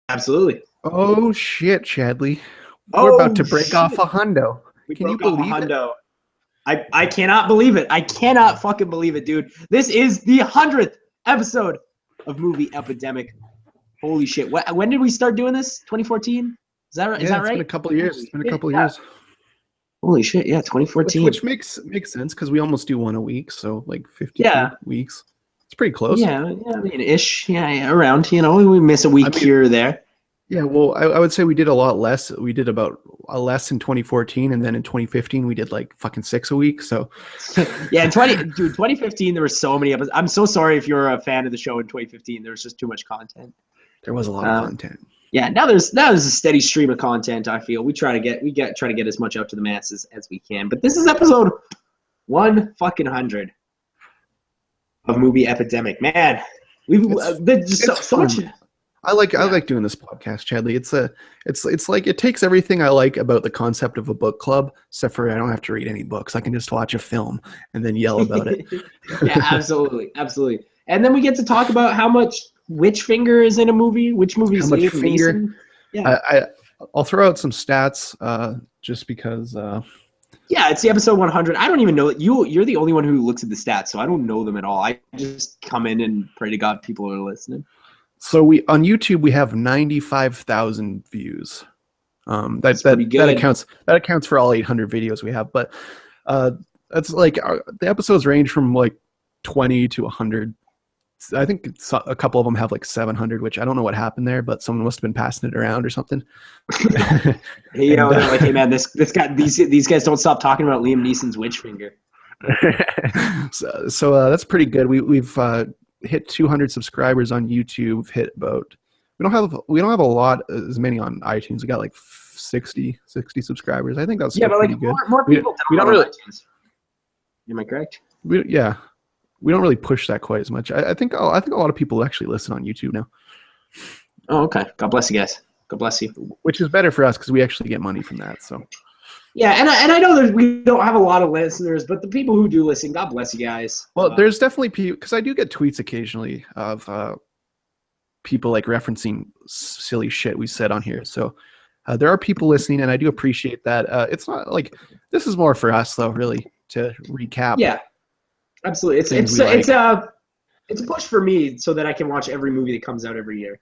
Absolutely. Oh shit, Chadley. We're about Oh to break off shit. a hundo. We Can you broke off a believe it? hundo. I cannot believe it. I cannot fucking believe it, dude. This is the 100th episode of Movie Epidemic. Holy shit. When did we start doing this? 2014? Is that right? Is Yeah, that it's been right? a couple of years. Holy It's been a shit, couple of yeah. years. Holy shit, yeah, Which 2014. makes sense because we almost do one a week, so like 52 Yeah. weeks. It's pretty close. Yeah, I mean, ish. Yeah, around. We miss a week here or there. Yeah, well, I would say we did a lot less. We did about less in 2014, and then in 2015 we did like fucking 6 a week. So Yeah, in 2015 there were so many episodes. I'm so sorry if you're a fan of the show in 2015. There was just too much content. there was a lot of content. Yeah, now there's a steady stream of content. I feel we try to get as much out to the masses as we can. But this is episode 100 of Movie Epidemic. Man, there's just so much. I like doing this podcast, Chadley. It's like it takes everything I like about the concept of a book club, except for I don't have to read any books. I can just watch a film and then yell about it. Yeah, absolutely. And then we get to talk about how much which finger is in a movie, which movie is Liam Neeson. Yeah, I'll throw out some stats just because. Yeah, it's the episode 100. I don't even know you're the only one who looks at the stats, so I don't know them at all. I just come in and pray to God people are listening. So on YouTube we have 95,000 views. That accounts for all 800 videos we have, but that's like the episodes range from like 20 to 100. I think a couple of them have like 700, which I don't know what happened there, but someone must have been passing it around or something. Hey, they're like, hey man, this guy, these guys don't stop talking about Liam Neeson's witch finger. So that's pretty good. We've hit 200 subscribers on YouTube. Hit about we don't have a lot as many on iTunes. We got like 60 subscribers. I think that's but pretty like good. More people we don't really. iTunes. Am I correct? We don't really push that quite as much. I think a lot of people actually listen on YouTube now. Oh, okay. God bless you guys. God bless you. Which is better for us because we actually get money from that. So. Yeah, and I know that we don't have a lot of listeners, but the people who do listen, God bless you guys. Well, there's definitely people, because I do get tweets occasionally of people like referencing silly shit we said on here. So there are people listening, and I do appreciate that. It's not like this is more for us though, really, to recap. Yeah, absolutely. It's a push for me so that I can watch every movie that comes out every year.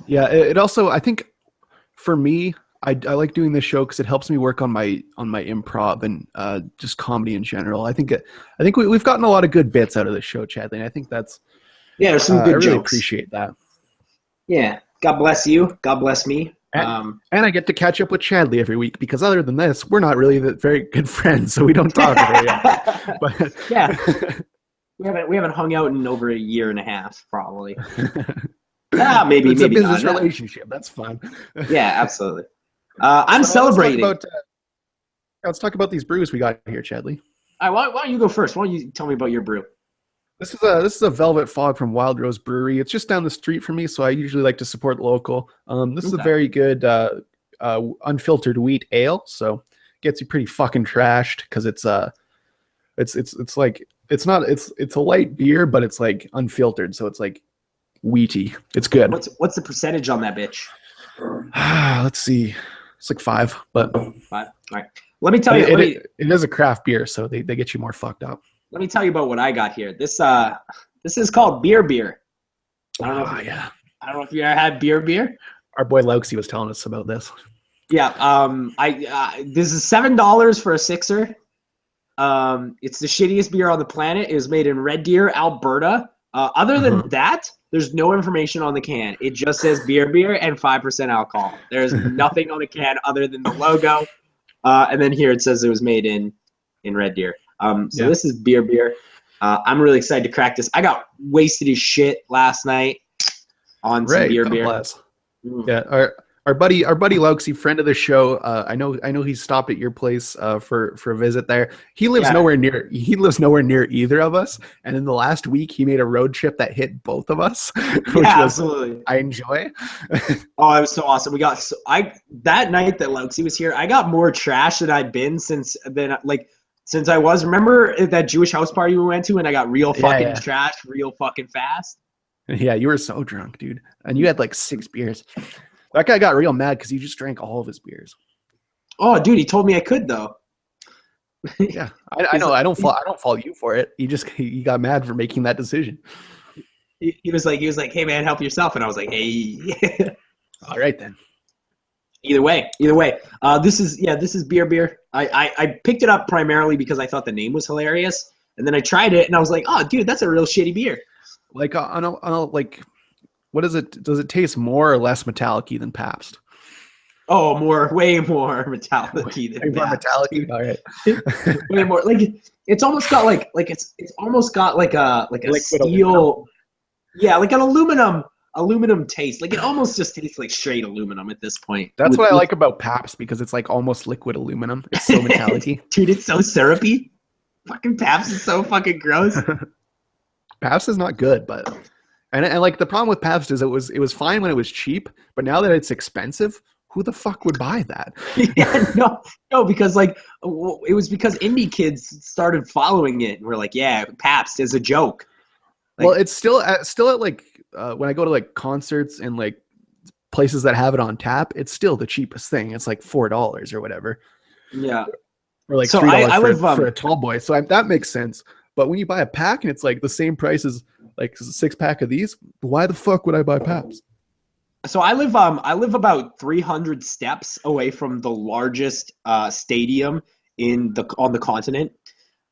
Yeah, it also, I think, for me, I like doing this show because it helps me work on my improv and just comedy in general. I think we've gotten a lot of good bits out of this show, Chadley. And I think that's there's some good jokes. I really appreciate that. Yeah, God bless you. God bless me. And I get to catch up with Chadley every week because other than this, we're not really very good friends, so we don't talk very often. But yeah, we haven't hung out in over a year and a half, probably. Maybe it's maybe a business not. relationship. That's fun. Yeah, absolutely. I'm celebrating. Let's talk about these brews we got here, Chadley. Why don't you go first? Why don't you tell me about your brew? This is a Velvet Fog from Wild Rose Brewery. It's just down the street from me, so I usually like to support local. This is a very good unfiltered wheat ale, so gets you pretty fucking trashed because it's a light beer, but it's like unfiltered, so it's like wheaty. It's good. What's the percentage on that bitch? Let's see. It's like 5, but 5. All right. Let me tell you. It is a craft beer, so they get you more fucked up. Let me tell you about what I got here. This is called beer. I don't know if you ever had beer. Our boy Lauxie was telling us about this. Yeah. This is $7 for a 6er. It's the shittiest beer on the planet. It was made in Red Deer, Alberta. Other than that, there's no information on the can. It just says beer and 5% alcohol. There's nothing on the can other than the logo. And then here it says it was made in Red Deer. This is beer. I'm really excited to crack this. I got wasted as shit last night on some beer. Yeah, our buddy Lauxie, friend of the show. I know he stopped at your place for a visit there. He lives nowhere near either of us. And in the last week, he made a road trip that hit both of us, which absolutely I enjoy. Oh, it was so awesome. That night that Lauxie was here, I got more trash than I'd been since I was. Remember that Jewish house party we went to, and I got real fucking trash real fucking fast. Yeah, you were so drunk, dude. And you had like 6 beers. That guy got real mad because you just drank all of his beers. Oh, dude, he told me I could though. Yeah, I know. I don't fault you for it. He got mad for making that decision. He was like, hey man, help yourself, and I was like, hey. All right then. Either way. This is beer. I picked it up primarily because I thought the name was hilarious, and then I tried it and I was like, oh, dude, that's a real shitty beer. Like like, what is it? Does it taste more or less metallic-y than Pabst? Oh, way more metallic-y than Pabst. All right. Way more. Like it's almost got like it's almost got like a steel. Aluminum. Yeah, like an aluminum taste. Like it almost just tastes like straight aluminum at this point. That's what I like about Pabst, because it's like almost liquid aluminum. It's so metallic-y. Dude, it's so syrupy. Fucking Pabst is so fucking gross. Pabst is not good, but and like the problem with Pabst is it was fine when it was cheap, but now that it's expensive, who the fuck would buy that? Yeah, no, because like it was because indie kids started following it and we're like, yeah, Pabst is a joke. Like, well, it's still at like when I go to like concerts and like places that have it on tap, it's still the cheapest thing. It's like $4 or whatever. Yeah, or like $3 for a tall boy. So that makes sense. But when you buy a pack and it's like the same price as like a 6-pack of these, why the fuck would I buy Pabst? So I live about 300 steps away from the largest stadium on the continent.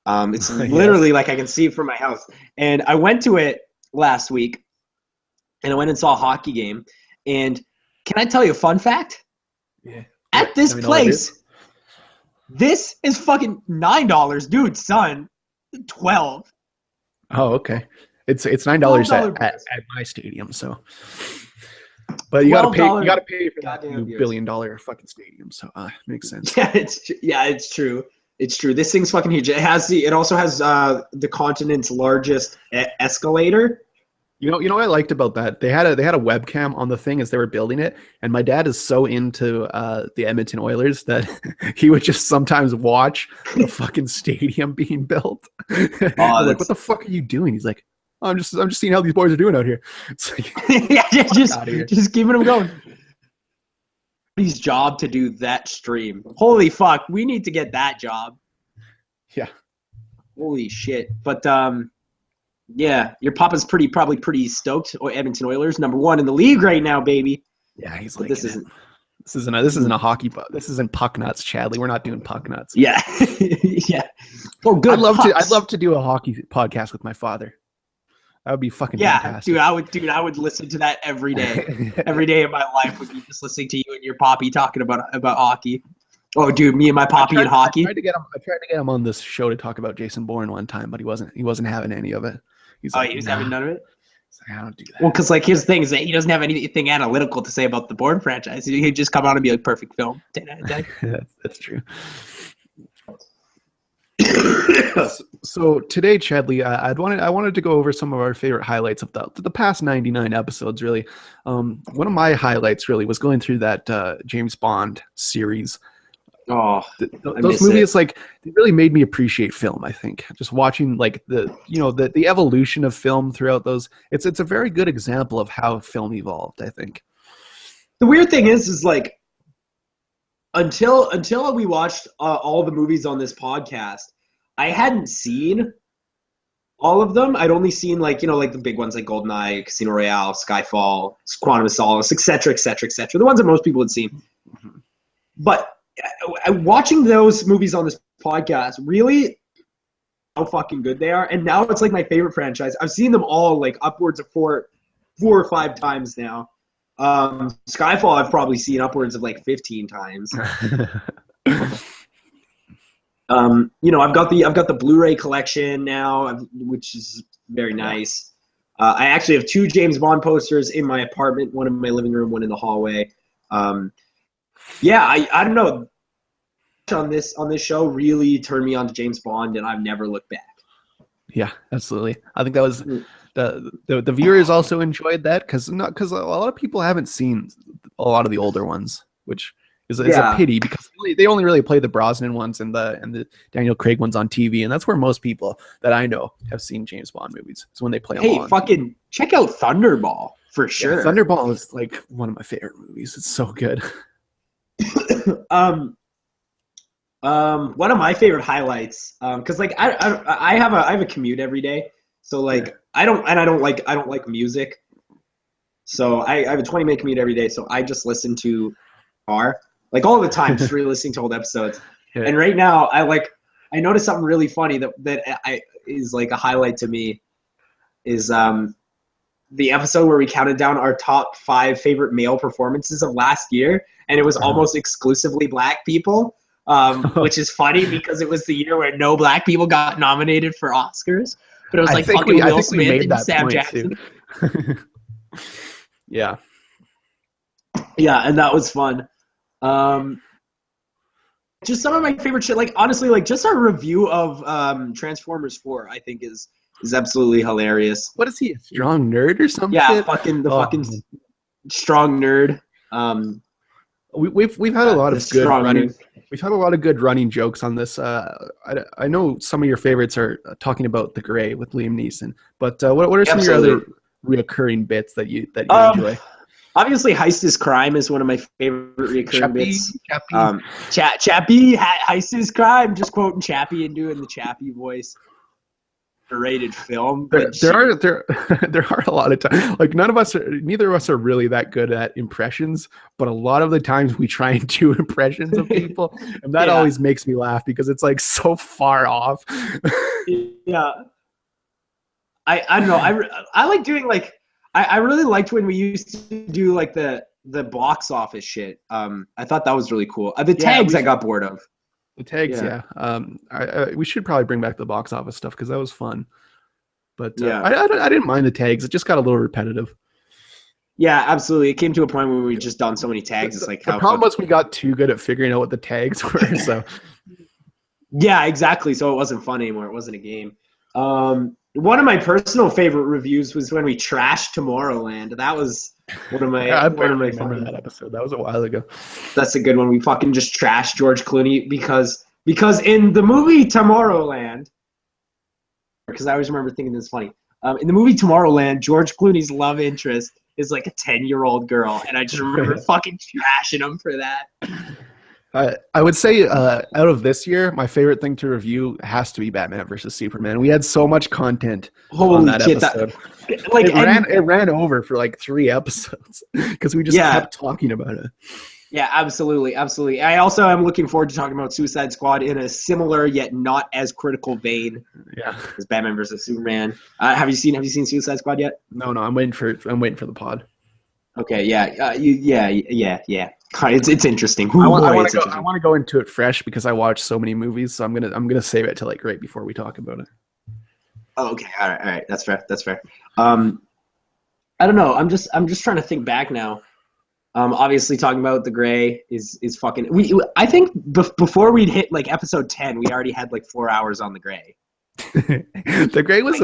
It's literally like I can see it from my house. And I went to it last week, and I went and saw a hockey game. And can I tell you a fun fact? Yeah. At this place, this is fucking $9, dude, son. 12. Oh, okay. It's $9 at my stadium, so. But you gotta pay for that new $1 billion fucking stadium, so makes sense. Yeah, it's true. It's true. This thing's fucking huge. It also has the continent's largest escalator. You know what I liked about that? They had a webcam on the thing as they were building it, and my dad is so into the Edmonton Oilers that he would just sometimes watch the fucking stadium being built. I'm like, what the fuck are you doing? He's like, oh, I'm just seeing how these boys are doing out here. It's like, yeah, just keeping them going. His job to do that stream. Holy fuck, we need to get that job. Yeah. Holy shit. But yeah, your papa's probably pretty stoked. Edmonton Oilers, #1 in the league right now, baby. Yeah, he's like, this isn't a hockey. This isn't puck nuts, Chadley. We're not doing puck nuts. Yeah, yeah. Oh, good. I'd love to do a hockey podcast with my father. That would be fucking fantastic. Dude, I would listen to that every day. Every day of my life would be just listening to you and your poppy talking about hockey. Oh, dude, me and my poppy and hockey. I tried to get him on this show to talk about Jason Bourne one time, but he wasn't having any of it. He was having none of it? Like, I don't do that. Well, because like his thing is that he doesn't have anything analytical to say about the Bourne franchise. He'd just come out and be like, perfect film. 10 out of 10. That's true. So today, Chadley, I wanted to go over some of our favorite highlights of the past 99 episodes. Really, one of my highlights really was going through that James Bond series. Oh, those movies, like, they really made me appreciate film. I think just watching like the evolution of film throughout those. It's a very good example of how film evolved. I think. The weird thing is like until we watched all the movies on this podcast, I hadn't seen all of them. I'd only seen like the big ones like GoldenEye, Casino Royale, Skyfall, Quantum of Solace, etc. The ones that most people had seen. Mm-hmm. But watching those movies on this podcast, really how fucking good they are. And now it's like my favorite franchise. I've seen them all like upwards of four or 5 times now. Skyfall I've probably seen upwards of like 15 times. I've got the Blu-ray collection now, which is very nice. I actually have 2 James Bond posters in my apartment, one in my living room, one in the hallway. I don't know. On this show really turned me on to James Bond, and I've never looked back. Yeah, absolutely. I think that was the viewers also enjoyed that because a lot of people haven't seen a lot of the older ones, which is a pity, because they only really play the Brosnan ones and the Daniel Craig ones on TV, and that's where most people that I know have seen James Bond movies. Is when they play them all on fucking TV. Check out Thunderball for sure. Yeah, Thunderball is like one of my favorite movies. It's so good. One of my favorite highlights, because like I have a commute every day, so like I don't like music, so I have a 20-minute commute every day, so I just listen to car like all the time, just re-listening to old episodes. Yeah. And right now I noticed something really funny that is like a highlight to me is the episode where we counted down our top 5 favorite male performances of last year, and it was almost exclusively black people, which is funny because it was the year where no black people got nominated for Oscars, but it was like fucking Will Smith and Sam Jackson. Yeah, and that was fun. Just some of my favorite shit, like honestly, like just our review of Transformers 4, I think is absolutely hilarious. What is he, a strong nerd or something? Yeah, fucking strong nerd. We've had a lot of good running. Nerd. We've had a lot of good running jokes on this. I know some of your favorites are talking about The Grey with Liam Neeson, but what are some of your other reoccurring bits that you enjoy? Obviously, Heist is Crime is one of my favorite recurring bits. Chappie. Heist is Crime. Just quoting Chappie and doing the Chappie voice. Rated film. There are a lot of times, like neither of us are really that good at impressions, but a lot of the times we try and do impressions of people, and that always makes me laugh because it's like so far off. Yeah. I don't know. I like doing like I really liked when we used to do like the box office shit. I thought that was really cool. The tags I got bored of. The tags, we should probably bring back the box office stuff because that was fun. But I didn't mind the tags. It just got a little repetitive. Yeah, absolutely. It came to a point where we just done so many tags. It's like the problem was we got too good at figuring out what the tags were. So yeah, exactly. So it wasn't fun anymore. It wasn't a game. One of my personal favorite reviews was when we trashed Tomorrowland. That was one of my. I remember that episode. That was a while ago. That's a good one. We fucking just trashed George Clooney because in the movie Tomorrowland, because I always remember thinking this is funny. In the movie Tomorrowland, George Clooney's love interest is like a 10-year-old girl, and I just remember fucking trashing him for that. I would say out of this year, my favorite thing to review has to be Batman versus Superman. We had so much content on that episode. It ran over for like 3 episodes because we just kept talking about it. Yeah, absolutely. I also am looking forward to talking about Suicide Squad in a similar yet not as critical vein as Batman versus Superman. Have you seen Suicide Squad yet? No, I'm waiting for the pod. Okay, yeah. It's interesting. I want to go into it fresh because I watch so many movies, so I'm gonna save it till like right before we talk about it. Oh, okay, all right. That's fair. I don't know. I'm just trying to think back now. Obviously, talking about The Grey is fucking. I think before we'd hit like episode 10, we already had like 4 hours on The Grey. The Grey was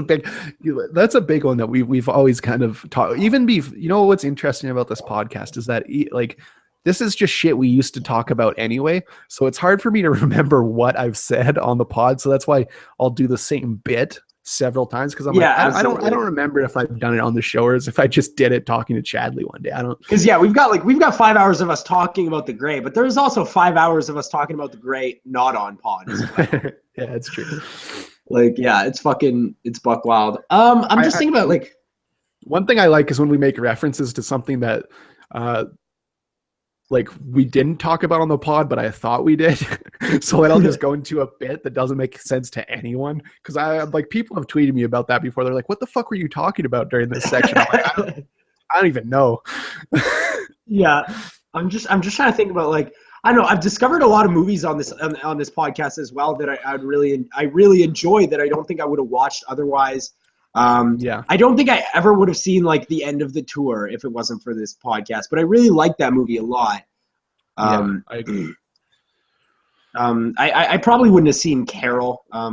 that's a big one that we've always kind of talked. What's interesting about this podcast is that like this is just shit we used to talk about anyway, so it's hard for me to remember what I've said on the pod, so that's why I'll do the same bit several times because I don't remember if I've done it on the show or if I just did it talking to Chadley one day. I don't, because we've got 5 hours of us talking about The Grey, but there's also 5 hours of us talking about The Grey not on pod as well. Yeah, it's true. Like, yeah, it's buck wild. I'm just thinking about like one thing I like is when we make references to something that like we didn't talk about on the pod, but I thought we did. So I'll just go into a bit that doesn't make sense to anyone. Because people have tweeted me about that before. They're like, "What the fuck were you talking about during this section?" I'm like, I don't even know. Yeah, I'm just trying to think about like, I don't know. I've discovered a lot of movies on this podcast as well that I really enjoy that I don't think I would have watched otherwise. I don't think I ever would have seen like the end of the tour if it wasn't for this podcast, but I really like that movie a lot. I agree. I probably wouldn't have seen Carol. I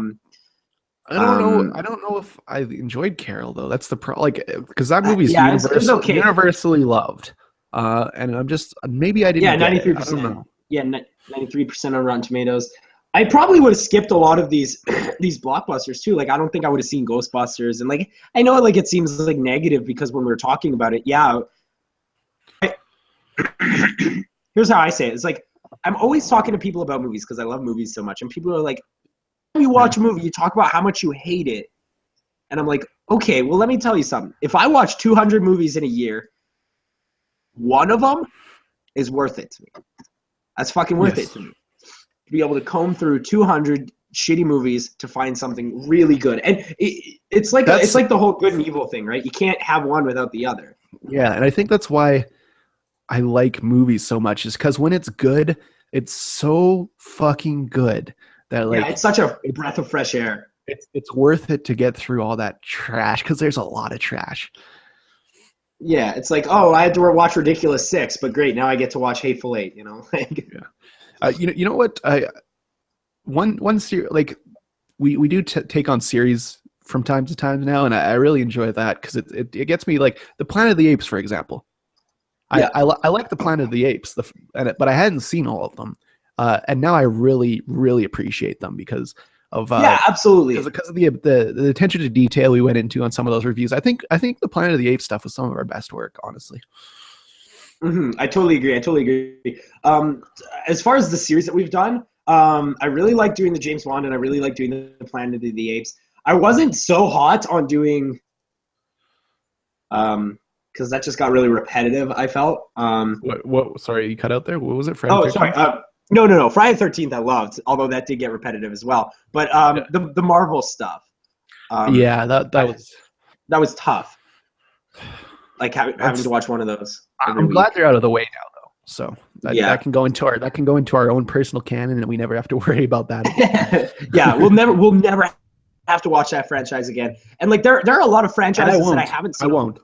don't know if I enjoyed Carol though. That's the problem. Like, because that movie's universally loved. And I'm just maybe I didn't. Yeah, 93%. I don't know. Yeah, 93% on Rotten Tomatoes. I probably would have skipped a lot of these these blockbusters too. Like I don't think I would have seen Ghostbusters, and like I know like it seems like negative because when we were talking about it, yeah. Here's how I say it. It's like I'm always talking to people about movies because I love movies so much, and people are like, when you watch a movie, you talk about how much you hate it, and I'm like, okay, well let me tell you something. If I watch 200 movies in a year, one of them is worth it to me. That's fucking worth it to me. To be able to comb through 200 shitty movies to find something really good, and it's like the whole good and evil thing, right? You can't have one without the other. Yeah, and I think that's why I like movies so much, is because when it's good, it's so fucking good that like it's such a breath of fresh air. It's worth it to get through all that trash, because there's a lot of trash. Yeah, it's like, oh, I had to watch Ridiculous 6, but great, now I get to watch Hateful Eight. You know, you know what? One series, like we do take on series from time to time now, and I really enjoy that because it gets me, like the Planet of the Apes, for example. Yeah. I like the Planet of the Apes, but I hadn't seen all of them, and now I really appreciate them because of absolutely, because of the attention to detail we went into on some of those reviews. I think the Planet of the Apes stuff was some of our best work, honestly. Mm-hmm. I totally agree. As far as the series that we've done, I really like doing the James Bond, and I really like doing the Planet of the Apes. I wasn't so hot on doing, because that just got really repetitive, I felt. What? Sorry, you cut out there. What was it? Friday 13th? Sorry. No. Friday the 13th I loved, although that did get repetitive as well. But the Marvel stuff. That was tough. Like having to watch one of those. I'm glad they're out of the way now, though. So that can go into our own personal canon, and we never have to worry about that. Yeah, we'll never have to watch that franchise again. And like there are a lot of franchises that I haven't seen. I won't.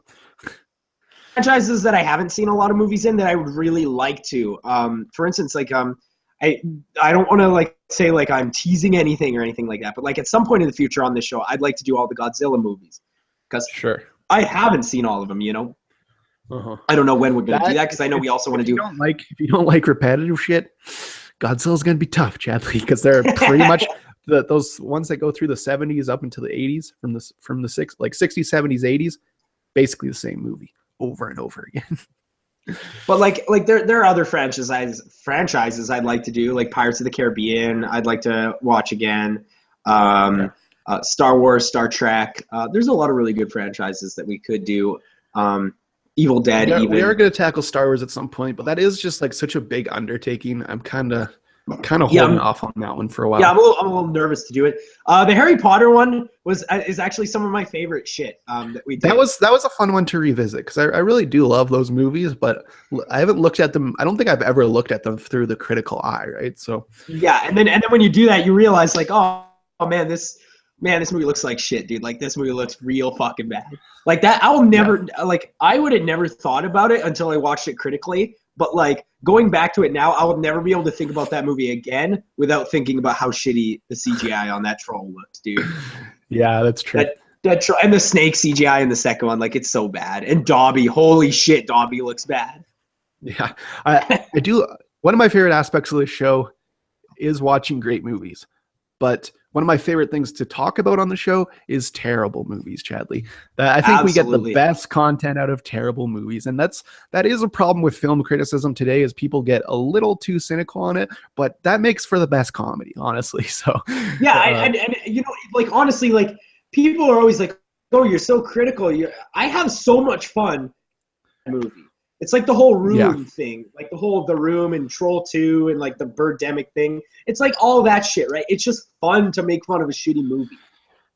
Franchises that I haven't seen a lot of movies in that I would really like to. For instance, like I don't want to like say like I'm teasing anything or anything like that, but like at some point in the future on this show, I'd like to do all the Godzilla movies because I haven't seen all of them. You know, I don't know when we're gonna do that because I know we also want to do. If you don't like repetitive shit, Godzilla's gonna be tough, Chadley, because they're pretty much those ones that go through the 70s up into the 80s from the 60s, 70s, 80s, basically the same movie over and over again. But like there are other franchises I'd like to do, like Pirates of the Caribbean. I'd like to watch again. Star Wars, Star Trek. There's a lot of really good franchises that we could do. Evil Dead. We are going to tackle Star Wars at some point, but that is just like such a big undertaking. I'm kind of holding off on that one for a while. Yeah, I'm a little nervous to do it. The Harry Potter one is actually some of my favorite shit that we did. That was a fun one to revisit because I really do love those movies, but I haven't looked at them. I don't think I've ever looked at them through the critical eye, right? So yeah, and then when you do that, you realize like, oh man, this movie looks like shit, dude. Like this movie looks real fucking bad. Like that, I would have never thought about it until I watched it critically. But like going back to it now, I will never be able to think about that movie again without thinking about how shitty the CGI on that troll looks, dude. Yeah, that's true. And the snake CGI in the second one, like it's so bad. And Dobby, holy shit, Dobby looks bad. Yeah, I do. One of my favorite aspects of this show is watching great movies, but one of my favorite things to talk about on the show is terrible movies, Chadley. I think we get the best content out of terrible movies, and that is a problem with film criticism today, is people get a little too cynical on it, but that makes for the best comedy, honestly. So yeah, and you know, like honestly, like people are always like, "Oh, you're so critical." I have so much fun in the movie. It's like the whole Room thing, like the Room and Troll 2 and like the Birdemic thing. It's like all that shit, right? It's just fun to make fun of a shitty movie.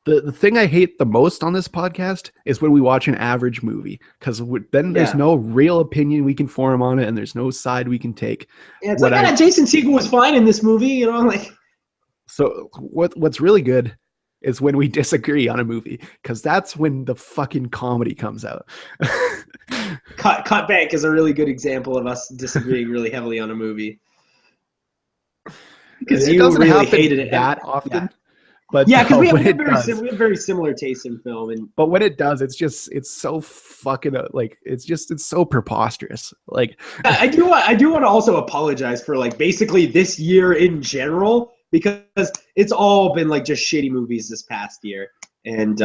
The thing I hate the most on this podcast is when we watch an average movie, because then there's no real opinion we can form on it, and there's no side we can take. Yeah, it's Jason Segel was fine in this movie, you know, like. So what's really good is when we disagree on a movie, because that's when the fucking comedy comes out. Cut Bank is a really good example of us disagreeing really heavily on a movie. Because you really hated it that often. But yeah, because we have very similar taste in film, and but when it does, it's so fucking like it's so preposterous. Like I do want to also apologize for like basically this year in general, because it's all been like just shitty movies this past year. And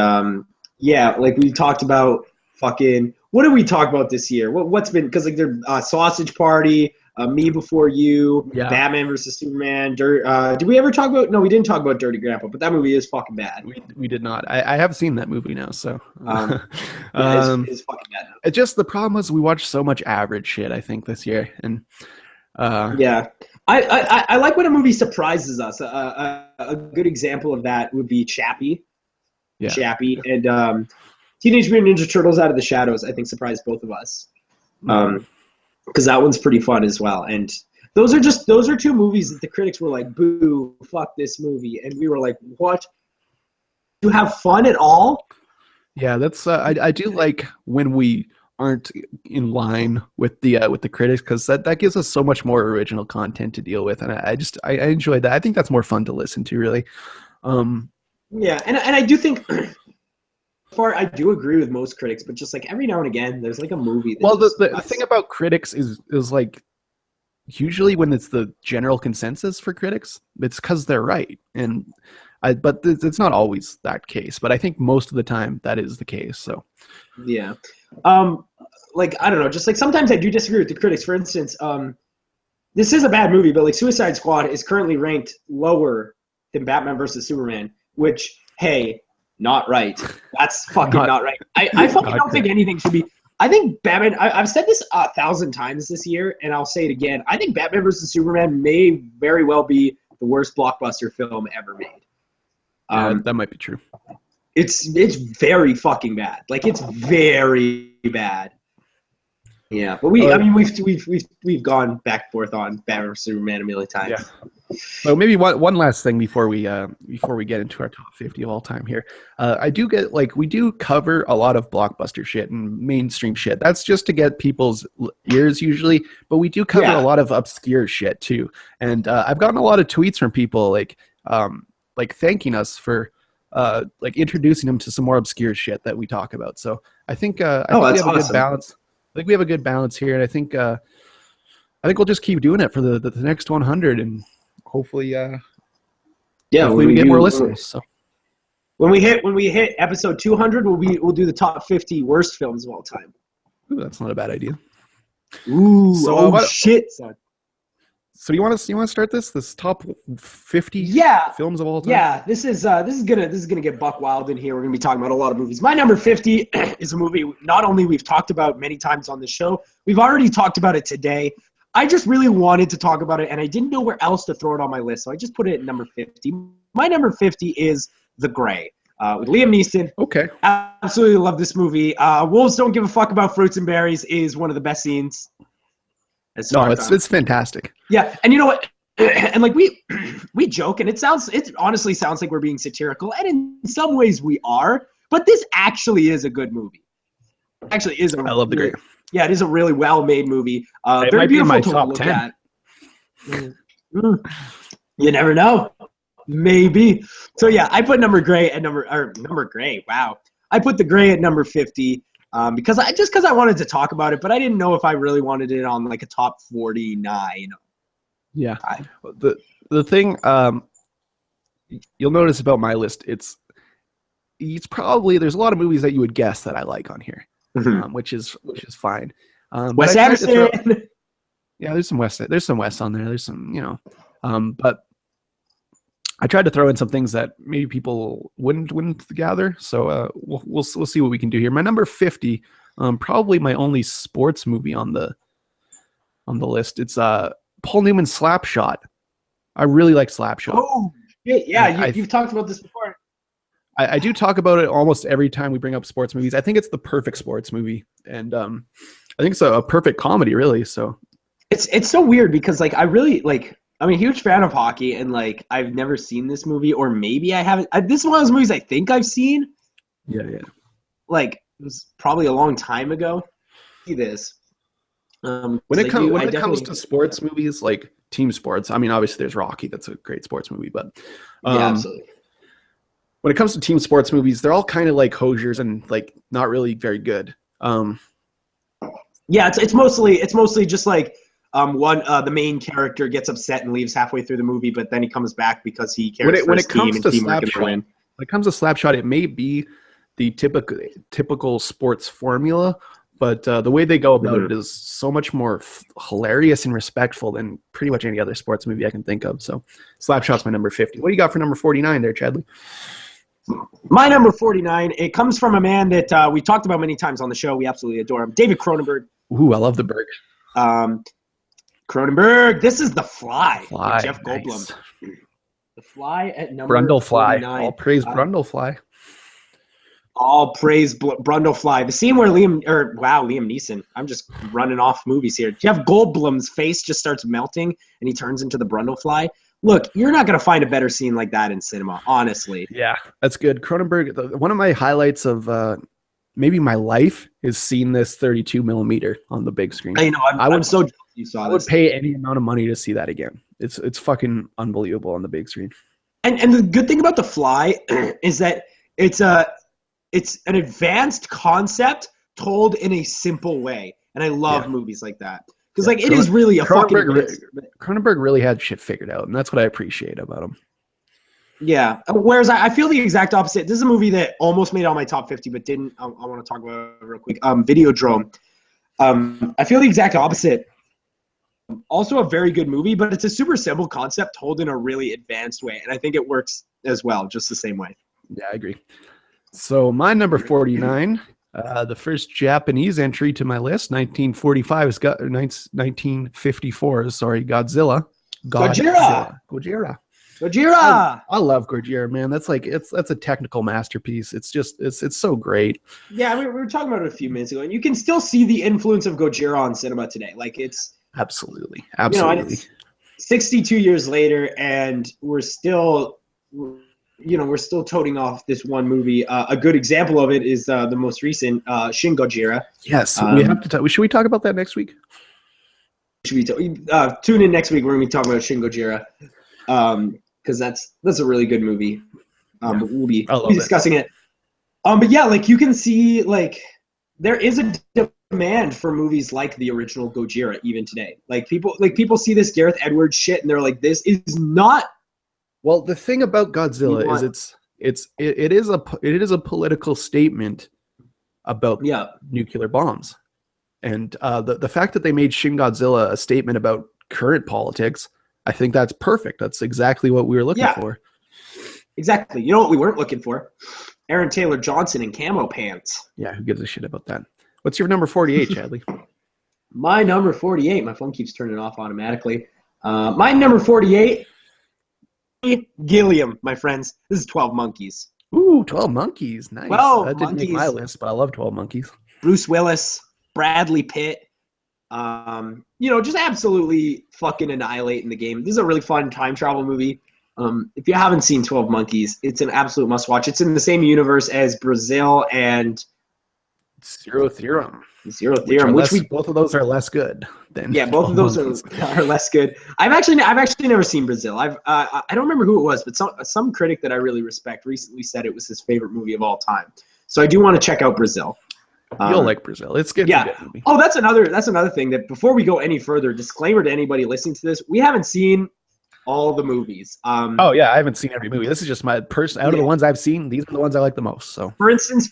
yeah, like we talked about fucking, what did we talk about this year? What's been, because like there's Sausage Party, Me Before You, yeah. Batman versus Superman. Did we ever talk about? No, we didn't talk about Dirty Grandpa, but that movie is fucking bad. We did not. I have seen that movie now, so Yeah, it's fucking bad. It's just the problem was we watched so much average shit, I think, this year, and yeah. I like when a movie surprises us. A good example of that would be Chappie. Yeah. Chappie and Teenage Mutant Ninja Turtles Out of the Shadows, I think, surprised both of us. Because that one's pretty fun as well. And those are two movies that the critics were like, boo, fuck this movie. And we were like, what? You have fun at all? Yeah, that's I do like when we aren't in line with the critics, because that gives us so much more original content to deal with, and I enjoy that. I think that's more fun to listen to, really. Yeah, and I do think I do agree with most critics, but just like every now and again there's like a movie that the thing about critics is like usually when it's the general consensus for critics, it's because they're right, but it's not always that case, but I think most of the time that is the case. So yeah, like I don't know, just like sometimes I do disagree with the critics. For instance, this is a bad movie, but like Suicide Squad is currently ranked lower than Batman versus Superman, which, hey, not right. That's fucking not right. I fucking don't think anything should be. I think Batman, I've said this 1,000 times this year, and I'll say it again. I think Batman versus Superman may very well be the worst blockbuster film ever made. That might be true. It's very fucking bad. Like, it's very bad. Yeah, but we've gone back and forth on Batman vs Superman a million times. Yeah. So maybe one last thing before we get into our top 50 of all time here. I do get, like, we do cover a lot of blockbuster shit and mainstream shit. That's just to get people's ears usually, but we do cover a lot of obscure shit too. And I've gotten a lot of tweets from people like thanking us for like introducing them to some more obscure shit that we talk about. So I think we have awesome. A good balance. I think we have a good balance here, and I think we'll just keep doing it for the next 100, and hopefully, hopefully we get more listeners. So when we hit episode 200, we'll do the top 50 worst films of all time. Ooh, that's not a bad idea. Ooh, so, shit, son. So you want to start this top 50 films of all time? Yeah, this is gonna get buck wild in here. We're gonna be talking about a lot of movies. My number 50 is a movie not only we've talked about many times on the show, we've already talked about it today. I just really wanted to talk about it, and I didn't know where else to throw it on my list, so I just put it at number 50. My number 50 is The Grey, with Liam Neeson. Okay. Absolutely love this movie. Wolves Don't Give a Fuck About Fruits and Berries is one of the best scenes. It's fantastic. Yeah, and you know what? And like we joke, and it honestly sounds like we're being satirical, and in some ways we are. But this actually is a good movie. I love The Grey. Yeah, it is a really well-made movie. Very beautiful to look at. You never know. Maybe. So yeah, I put number Grey at number Grey. Wow, I put The Grey at number 50. Because I wanted to talk about it, but I didn't know if I really wanted it on like a top 49. Yeah. The thing you'll notice about my list, it's probably, there's a lot of movies that you would guess that I like on here, which is fine. Wes Anderson. Yeah, there's some Wes on there. There's some, but I tried to throw in some things that maybe people wouldn't gather. So we'll see what we can do here. My number 50, probably my only sports movie on the list. It's Paul Newman's Slapshot. I really like Slapshot. Oh shit, yeah, you've talked about this before. I do talk about it almost every time we bring up sports movies. I think it's the perfect sports movie, and I think it's a perfect comedy, really. So it's so weird because like I'm a huge fan of hockey, and like I've never seen this movie, or maybe I haven't. This is one of those movies I think I've seen. Yeah. Like it was probably a long time ago. See this. When it comes to sports movies, like team sports, I mean, obviously there's Rocky. That's a great sports movie, but yeah, absolutely. when it comes to team sports movies, they're all kind of like hosiers and like not really very good. Yeah, it's mostly just like the main character gets upset and leaves halfway through the movie, but then he comes back because he cares for his team and teamwork and they win. When it comes to Slapshot, it may be the typical sports formula, but the way they go about it is so much more hilarious and respectful than pretty much any other sports movie I can think of. So Slapshot's my number 50. What do you got for number 49 there, Chadley? My number 49, it comes from a man that we talked about many times on the show. We absolutely adore him. David Cronenberg. Ooh, I love the Berg. Cronenberg. This is The Fly. Jeff nice. Goldblum. The Fly at number Brundlefly. 49. All praise Brundlefly. All praise Brundlefly. The scene where Liam Neeson. I'm just running off movies here. Jeff Goldblum's face just starts melting and he turns into the Brundlefly. Look, you're not going to find a better scene like that in cinema, honestly. Yeah, that's good. Cronenberg, one of my highlights of maybe my life is seeing this 32 millimeter on the big screen. I'm so jealous you saw this. I would pay any amount of money to see that again. It's fucking unbelievable on the big screen. And the good thing about The Fly is that it's an advanced concept told in a simple way. And I love movies like that. Because it is really a Cronenberg really had shit figured out, and that's what I appreciate about him. Yeah. Whereas I feel the exact opposite. This is a movie that almost made all my top 50, but didn't. I want to talk about it real quick. Videodrome. I feel the exact opposite. Also a very good movie, but it's a super simple concept told in a really advanced way, and I think it works as well, just the same way. Yeah, I agree. So my number 49. The first Japanese entry to my list, 1945 is 1954. Sorry, Godzilla. Gojira. I love Gojira, man. That's a technical masterpiece. It's so great. Yeah, we were talking about it a few minutes ago, and you can still see the influence of Gojira on cinema today. It's absolutely. It's 62 years later, and we're still toting off this one movie. A good example of it is the most recent Shin Gojira. Yes, we have to talk. Should we talk about that next week? Tune in next week. We're going to be talking about Shin Gojira because that's a really good movie. But we'll be discussing it. But yeah, you can see there is a demand for movies like the original Gojira even today. People see this Gareth Edwards shit and they're like, this is not. Well, the thing about Godzilla is it is a political statement about nuclear bombs, and the fact that they made Shin Godzilla a statement about current politics, I think that's perfect. That's exactly what we were looking for. Exactly. You know what we weren't looking for? Aaron Taylor Johnson in camo pants. Yeah, who gives a shit about that? What's your number 48, Chadley? My number 48. My phone keeps turning off automatically. My number 48. Gilliam, my friends. This is 12 Monkeys. Ooh, 12 Monkeys. Nice. That didn't make my list, but I love 12 Monkeys. Bruce Willis, Bradley Pitt. Just absolutely fucking annihilating the game. This is a really fun time travel movie. If you haven't seen 12 Monkeys, it's an absolute must watch. It's in the same universe as Brazil and Zero Theorem. Both of those are less good than. Yeah, both of those are less good. I've actually never seen Brazil. I don't remember who it was, but some critic that I really respect recently said it was his favorite movie of all time. So I do want to check out Brazil. You'll like Brazil. It's good. Yeah. It's a good movie. Oh, that's another thing that before we go any further, disclaimer to anybody listening to this: we haven't seen all the movies. Oh yeah, I haven't seen every movie. This is just my out of the ones I've seen. These are the ones I like the most. So, for instance,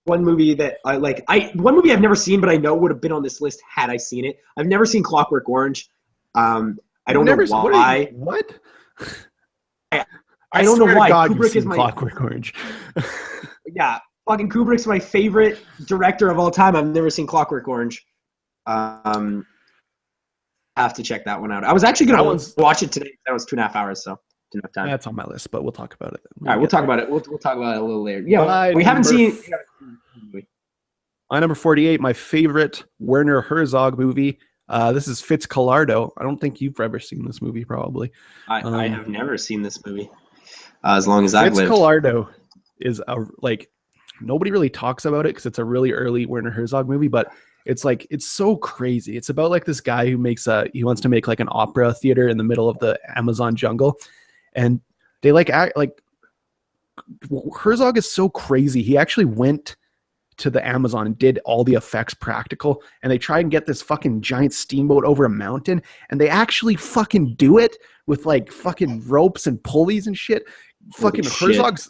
one movie that I like, one movie I've never seen, but I know would have been on this list had I seen it. I've never seen Clockwork Orange. I don't know why. What? I don't know why. Kubrick is my Clockwork Orange. Yeah, fucking Kubrick's my favorite director of all time. I've never seen Clockwork Orange. I have to check that one out. I was actually going to watch it today. That was 2.5 hours, so didn't have time. That's on my list, but we'll talk about it. All right, we'll talk about it. We'll talk about it a little later. Yeah, we haven't seen. My number 48, my favorite Werner Herzog movie. This is Fitzcarraldo. I don't think you've ever seen this movie, probably. I have never seen this movie. As long as I've lived. Fitzcarraldo is nobody really talks about it because it's a really early Werner Herzog movie, but it's so crazy. It's about this guy who he wants to make an opera theater in the middle of the Amazon jungle, and they Herzog is so crazy. He actually went to the Amazon and did all the effects practical, and they try and get this fucking giant steamboat over a mountain, and they actually fucking do it with like fucking ropes and pulleys and shit. Fucking Herzog's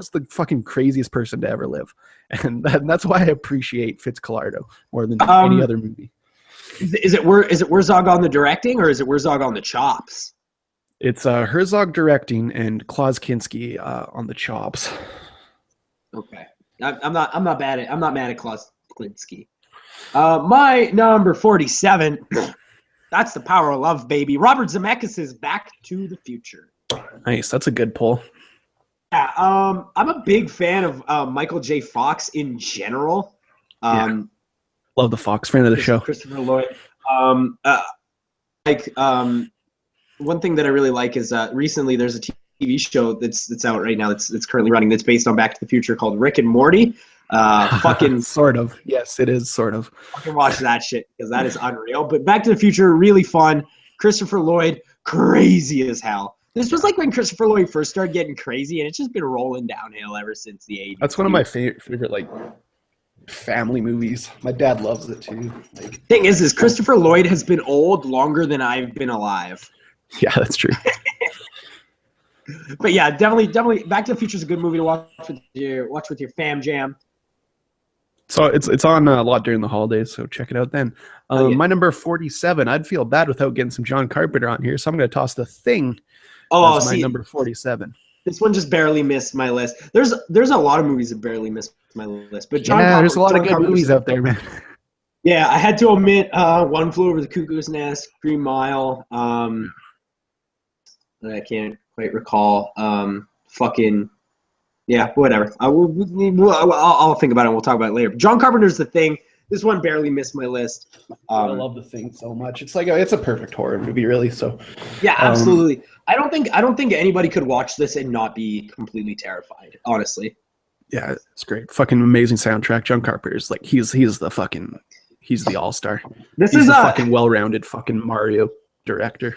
the fucking craziest person to ever live, and that's why I appreciate Fitzcarraldo more than any other movie. Is it Herzog on the directing, or is it Herzog on the chops? It's Herzog directing and Klaus Kinski on the chops. Okay. I'm not mad at Klaus Kinski. My number 47. That's the power of love, baby. Robert Zemeckis' Back to the Future. Nice. That's a good pull. Yeah. I'm a big fan of Michael J. Fox in general. Love the Fox, fan of the show. Christopher Lloyd. One thing that I really like is recently there's a TV show that's out right now that's currently running that's based on Back to the Future called Rick and Morty. Fucking sort of. Yes, it is sort of. Fucking watch that shit because that is unreal. But Back to the Future, really fun. Christopher Lloyd, crazy as hell. This was like when Christopher Lloyd first started getting crazy, and it's just been rolling downhill ever since the 80s. That's one of my favorite like family movies. My dad loves it too. Thing is Christopher Lloyd has been old longer than I've been alive. Yeah, that's true. But yeah, definitely, Back to the Future is a good movie to watch with your fam jam. So it's on a lot during the holidays, so check it out then. My number 47. I'd feel bad without getting some John Carpenter on here, so I'm going to toss The Thing. As my number 47. This one just barely missed my list. There's a lot of movies that barely missed my list, but there's a lot of good movies out there, man. Yeah, I had to omit One Flew Over the Cuckoo's Nest, Green Mile. I can't quite recall. Whatever. I'll think about it and we'll talk about it later. John Carpenter's The Thing. This one barely missed my list. I love The Thing so much. It's like it's a perfect horror movie, really. So yeah, absolutely. I don't think anybody could watch this and not be completely terrified. Honestly. Yeah, it's great. Fucking amazing soundtrack. John Carpenter's like he's the all-star. He's the fucking well-rounded fucking Mario director.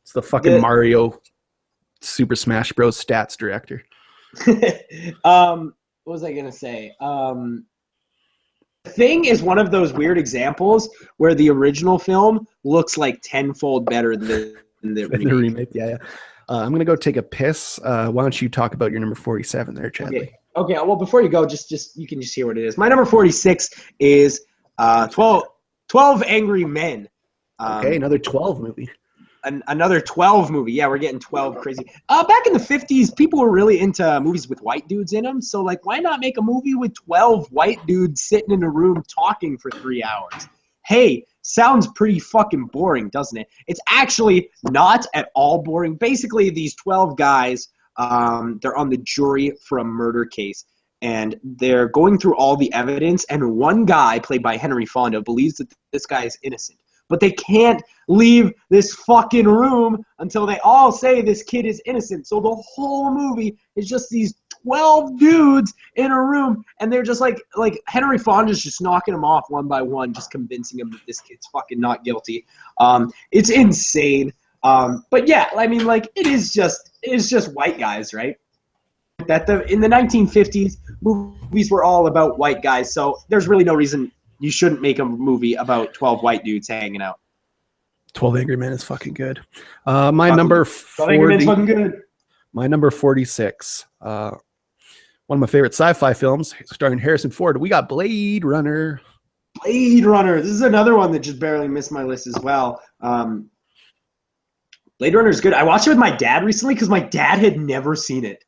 It's the fucking Mario Super Smash Bros. Stats director. What was I gonna say? The Thing is one of those weird examples where the original film looks like tenfold better than the remake. Yeah. I'm gonna go take a piss. Why don't you talk about your number 47 there, Chadley? Okay. Well, before you go, just you can just hear what it is. My number 46 is 12 Angry Men. Okay, another 12 movie. Another 12 movie. Yeah, we're getting 12 crazy. Back in the 50s, people were really into movies with white dudes in them. So, why not make a movie with 12 white dudes sitting in a room talking for 3 hours? Hey, sounds pretty fucking boring, doesn't it? It's actually not at all boring. Basically, these 12 guys, they're on the jury for a murder case. And they're going through all the evidence. And one guy, played by Henry Fonda, believes that this guy is innocent. But they can't leave this fucking room until they all say this kid is innocent. So the whole movie is just these 12 dudes in a room, and they're just like Henry Fonda's just knocking them off one by one, just convincing them that this kid's fucking not guilty. It's insane. But yeah, I mean, it is just white guys, right? In the 1950s, movies were all about white guys, so there's really no reason you shouldn't make a movie about 12 white dudes hanging out. 12 Angry Men is fucking good. My number 40, fucking good. My number 46. One of my favorite sci-fi films, starring Harrison Ford. We got Blade Runner. Blade Runner. This is another one that just barely missed my list as well. Blade Runner is good. I watched it with my dad recently because my dad had never seen it.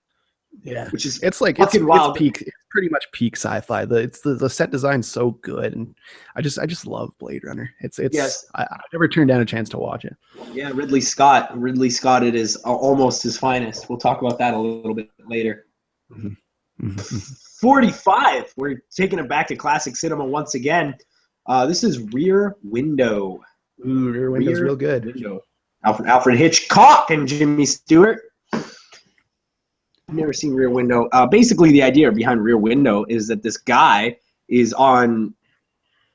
Yeah, which is it's wild. It's pretty much peak sci-fi. The set design's so good, and I just love Blade Runner. It's yes. I never turned down a chance to watch it. Yeah, Ridley Scott. It is almost his finest. We'll talk about that a little bit later. Mm-hmm. 45. We're taking it back to classic cinema once again. This is Rear Window. Ooh, Rear Window's real good. Window. Alfred Hitchcock and Jimmy Stewart. I've never seen Rear Window. Basically, the idea behind Rear Window is that this guy is on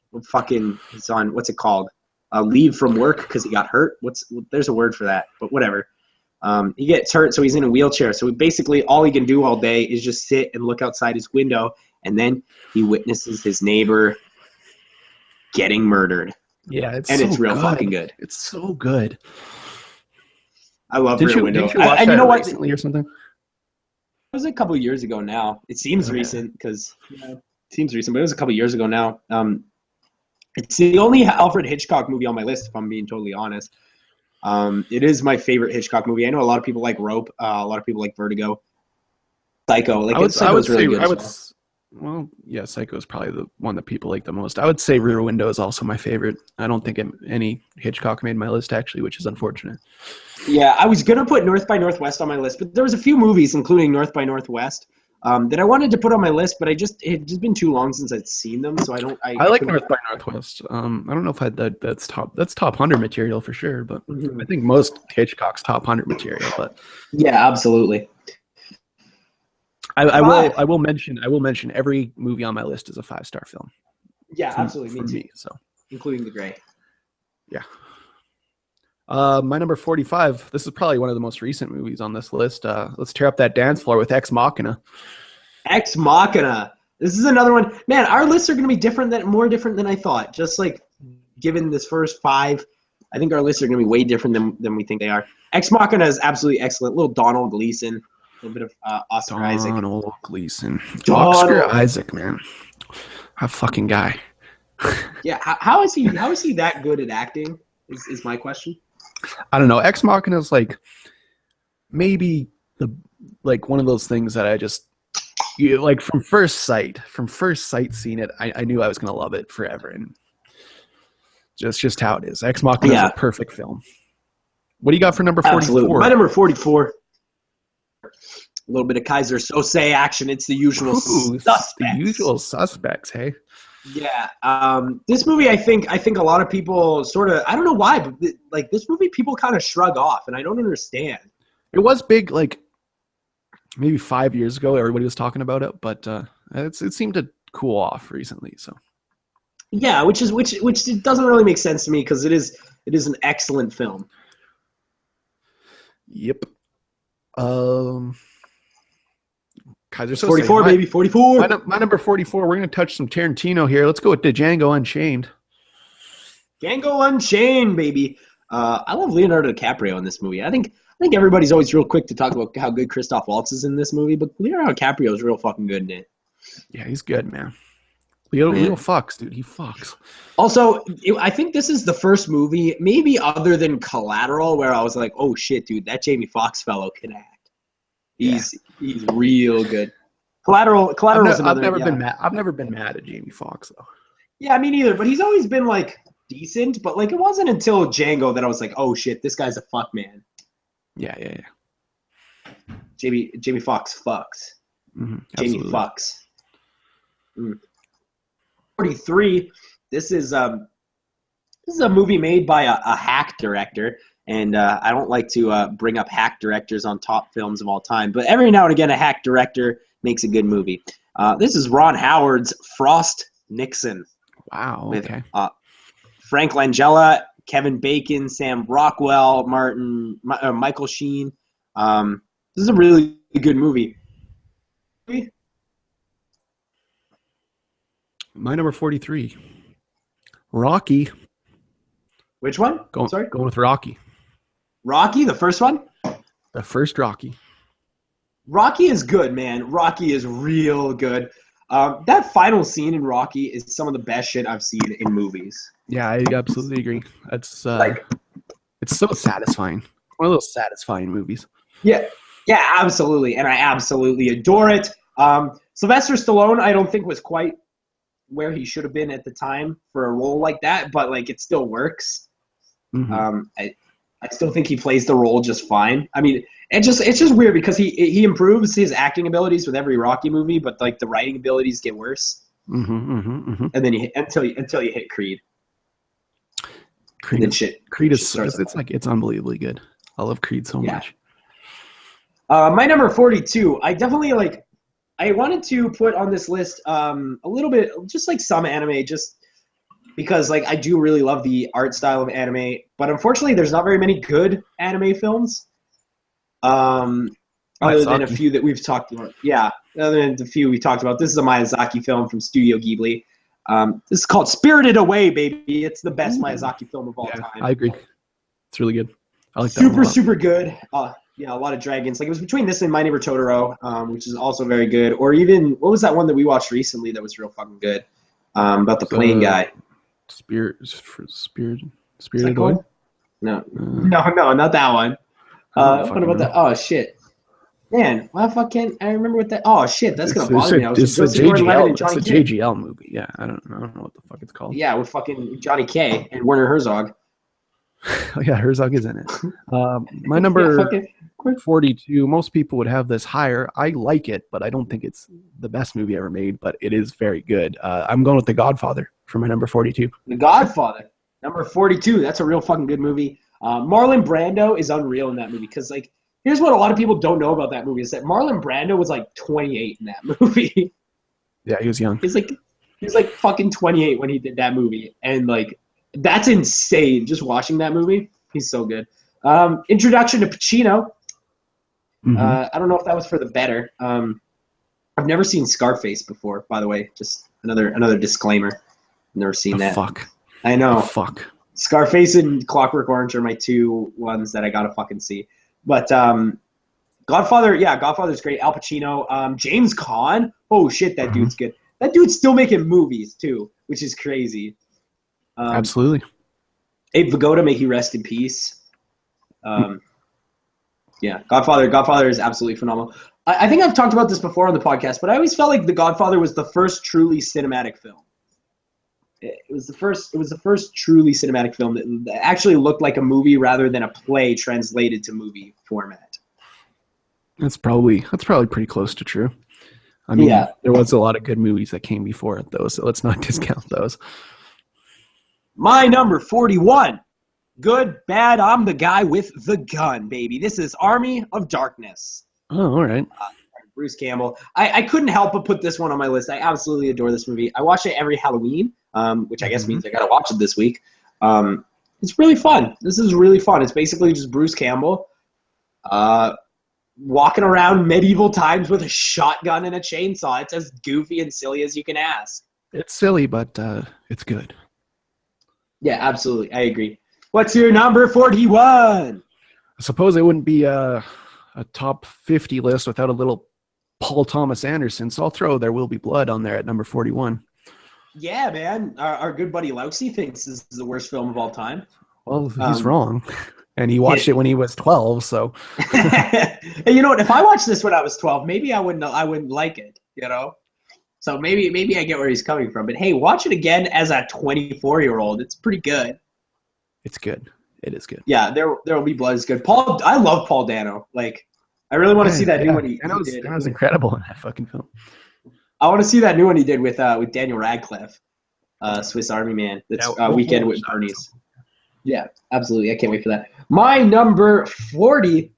what's it called? Leave from work because he got hurt. There's a word for that, but whatever. He gets hurt, so he's in a wheelchair. So basically all he can do all day is just sit and look outside his window, and then he witnesses his neighbor getting murdered. Yeah, it's real fucking good. It's so good. I love Rear Window. Did you watch that recently or something? It was a couple of years ago now. It seems recent because it seems recent, but it was a couple of years ago now. It's the only Alfred Hitchcock movie on my list, if I'm being totally honest. It is my favorite Hitchcock movie. I know a lot of people like Rope. A lot of people like Vertigo. Psycho. Psycho's really good. Well, yeah, Psycho is probably the one that people like the most. I would say Rear Window is also my favorite. I don't think any Hitchcock made my list, actually, which is unfortunate. Yeah, I was going to put North by Northwest on my list, but there was a few movies, including North by Northwest, that I wanted to put on my list, but it just been too long since I'd seen them, so I like North by Northwest. I don't know if that's top 100 material for sure, but I think most Hitchcock's top 100 material. But yeah, absolutely. I will mention every movie on my list is a 5-star film. Yeah, absolutely. For me, so including The Grey. Yeah. My number 45. This is probably one of the most recent movies on this list. Let's tear up that dance floor with Ex Machina. Ex Machina. This is another one. Man, our lists are going to be more different than I thought. Just like given this first 5, I think our lists are going to be way different than we think they are. Ex Machina is absolutely excellent. Little Donald Gleason. A little bit of Oscar Isaac. Donald Gleason. Oscar Isaac, man. That fucking guy. Yeah, how is he that good at acting is my question. I don't know. Ex Machina is like maybe one of those things that I just like from first sight seeing it, I knew I was gonna love it forever, and just how it is. Ex Machina is a perfect film. What do you got for number 44? Absolutely. My number 44. A little bit of Kaiser Sose action. It's The Usual Suspects. The Usual Suspects, hey? Yeah. This movie, I think a lot of people sort of, I don't know why, but like this movie, people kind of shrug off, and I don't understand. It was big, like maybe 5 years ago. Everybody was talking about it, but it seemed to cool off recently. So. Yeah, which doesn't really make sense to me because it is an excellent film. Yep. Kaiser 44, baby, 44. My number 44. We're gonna touch some Tarantino here. Let's go with Django Unchained. Django Unchained, baby. I love Leonardo DiCaprio in this movie. I think everybody's always real quick to talk about how good Christoph Waltz is in this movie, but Leonardo DiCaprio is real fucking good in it. Yeah, he's good, man. Leo fucks, dude. He fucks. Also, I think this is the first movie, maybe other than Collateral, where I was like, oh shit, dude, that Jamie Foxx fellow can act. He's real good. Collateral. I've never been mad at Jamie Foxx though. Yeah, me neither. But he's always been like decent. But like it wasn't until Django that I was like, oh shit, this guy's a fuck man. Yeah. Jamie Foxx fucks. Mm-hmm, Jamie Foxx. 43. This is a movie made by a hack director. And I don't like to bring up hack directors on top films of all time, but every now and again, a hack director makes a good movie. This is Ron Howard's Frost Nixon. Wow. Okay. With Frank Langella, Kevin Bacon, Sam Rockwell, Michael Sheen. This is a really good movie. My number 43. Rocky. Which one? Going with Rocky. Rocky, the first one? The first Rocky. Rocky is good, man. Rocky is real good. That final scene in Rocky is some of the best shit I've seen in movies. Yeah, I absolutely agree. That's it's so satisfying. One of those satisfying movies. Yeah, absolutely. And I absolutely adore it. Sylvester Stallone, I don't think was quite where he should have been at the time for a role like that, but like it still works. Mm-hmm. I still think he plays the role just fine. I mean, it's just weird because he improves his acting abilities with every Rocky movie, but like the writing abilities get worse. And then until you hit Creed. Creed is it's unbelievably good. I love Creed so much. My number 42. I definitely I wanted to put on this list a little bit, just like some anime, just because like I do really love the art style of anime, but unfortunately there's not very many good anime films. Other than a few that we've talked about. Yeah, other than the few we talked about. This is a Miyazaki film from Studio Ghibli. This is called Spirited Away, baby. It's the best Miyazaki film of all time. I agree. It's really good. I like that one super good. Yeah, a lot of dragons. Like, it was between this and My Neighbor Totoro, which is also very good. Or even, what was that one that we watched recently that was real fucking good? About the plane guy. Spirited Away? No, not that one. What about that? Oh, shit. Man, why the fuck can't I remember what that? Oh, shit, that's going to bother me. It's a JGL movie. Yeah, I don't know what the fuck it's called. Yeah, with fucking Johnny K and Werner Herzog. Oh, yeah, Herzog is in it. My number 42, most people would have this higher. I like it, but I don't think it's the best movie ever made, but it is very good. I'm going with The Godfather for my number 42. The Godfather, number 42. That's a real fucking good movie. Marlon Brando is unreal in that movie because, like, here's what a lot of people don't know about that movie is that Marlon Brando was like 28 in that movie. Yeah, he was young. He was like fucking 28 when he did that movie, and like that's insane. Just watching that movie, he's so good. Introduction to Pacino. Mm-hmm. I don't know if that was for the better. I've never seen Scarface before, by the way. Just another disclaimer. Never seen that. Fuck. I know. Fuck. Scarface and Clockwork Orange are my two ones that I gotta fucking see. But Godfather, yeah, Godfather's great. Al Pacino, James Caan. Oh shit, that dude's good. That dude's still making movies too, which is crazy. Absolutely. Abe Vigoda, may he rest in peace. Yeah, Godfather is absolutely phenomenal. I think I've talked about this before on the podcast, but I always felt like The Godfather was the first truly cinematic film. It was the first truly cinematic film that actually looked like a movie rather than a play translated to movie format. That's probably pretty close to true. I mean, there was a lot of good movies that came before it, though, so let's not discount those. My number 41. Good, bad, I'm the guy with the gun, baby. This is Army of Darkness. Oh, all right. Bruce Campbell. I couldn't help but put this one on my list. I absolutely adore this movie. I watch it every Halloween, which I guess means I got to watch it this week. It's really fun. This is really fun. It's basically just Bruce Campbell walking around medieval times with a shotgun and a chainsaw. It's as goofy and silly as you can ask. It's silly, but it's good. Yeah, absolutely. I agree. What's your number 41? I suppose it wouldn't be a top 50 list without a little Paul Thomas Anderson, so I'll throw There Will Be Blood on there at number 41. Yeah, man. Our good buddy Lousy thinks this is the worst film of all time. Well, he's wrong. And he watched it when he was 12, so. Hey, you know what? If I watched this when I was 12, maybe I wouldn't like it, you know? So maybe I get where he's coming from. But hey, watch it again as a 24-year-old. It's pretty good. It's good. It is good. Yeah, There Will Be Blood is good. I love Paul Dano. Like, I really want to see that new one he did. That was incredible in that fucking film. I want to see that new one he did with Daniel Radcliffe, Swiss Army Man. That's Weekend with Bernie's. Yeah, absolutely. I can't wait for that. My number 40.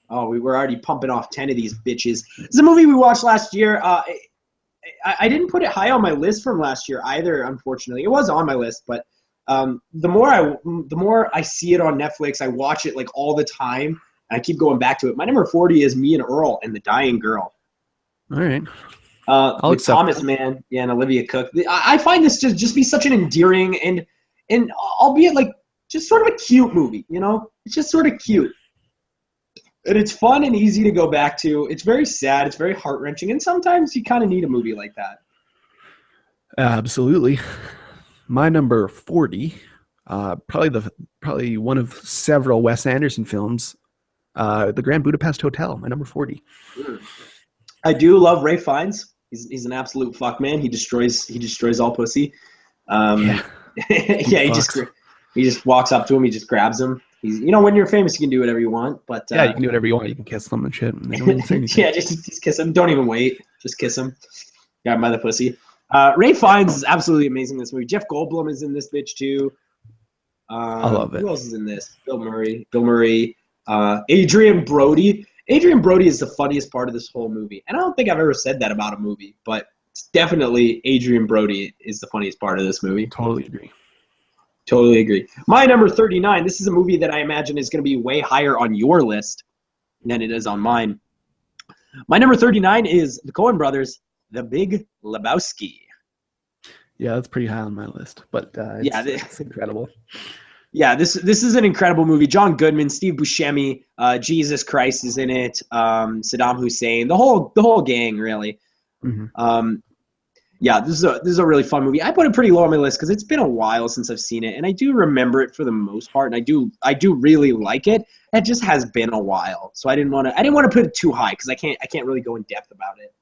Oh, we were already pumping off 10 of these bitches. It's a movie we watched last year. I didn't put it high on my list from last year either, unfortunately. It was on my list, but the more I see it on Netflix, I watch it like all the time. I keep going back to it. My number 40 is Me and Earl and the Dying Girl. All right. With Thomas Mann, and Olivia Cook. I find this to just be such an endearing and albeit like just sort of a cute movie, you know? It's just sort of cute. And it's fun and easy to go back to. It's very sad. It's very heart-wrenching. And sometimes you kind of need a movie like that. Absolutely. My number 40, probably one of several Wes Anderson films, The Grand Budapest Hotel, my number 40. I do love Ralph Fiennes. He's an absolute fuck man. He destroys all pussy. Yeah, he just walks up to him. He just grabs him. He's, when you're famous, you can do whatever you want. But yeah, you can do whatever you want. You can kiss them and shit. And they don't even say anything. Yeah, just kiss him. Don't even wait. Just kiss him. Grab him by the pussy. Ralph Fiennes is absolutely amazing in this movie. Jeff Goldblum is in this bitch too. I love it. Who else is in this? Bill Murray. Adrian Brody. Adrian Brody is the funniest part of this whole movie. And I don't think I've ever said that about a movie, but it's definitely Adrian Brody is the funniest part of this movie. Totally agree. My number 39, this is a movie that I imagine is going to be way higher on your list. than it is on mine. My number 39 is the Coen Brothers, The Big Lebowski. Yeah, that's pretty high on my list, but it's incredible. Yeah, this is an incredible movie. John Goodman, Steve Buscemi, Jesus Christ is in it. Saddam Hussein, the whole gang, really. Mm-hmm. Yeah, this is a really fun movie. I put it pretty low on my list because it's been a while since I've seen it, and I do remember it for the most part, and I do really like it. It just has been a while, so I didn't want to put it too high because I can't really go in depth about it.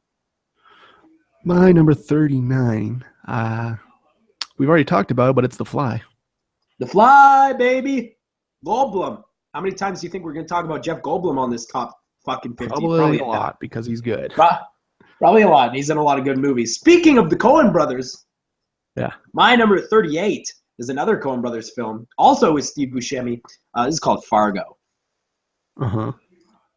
My number 39, we've already talked about it, but it's The Fly. The Fly, baby, Goldblum. How many times do you think we're going to talk about Jeff Goldblum on this top fucking 50? Probably a lot because he's good. Probably a lot. He's in a lot of good movies. Speaking of the Coen Brothers, yeah, my number 38 is another Coen Brothers film, also with Steve Buscemi. This is called Fargo.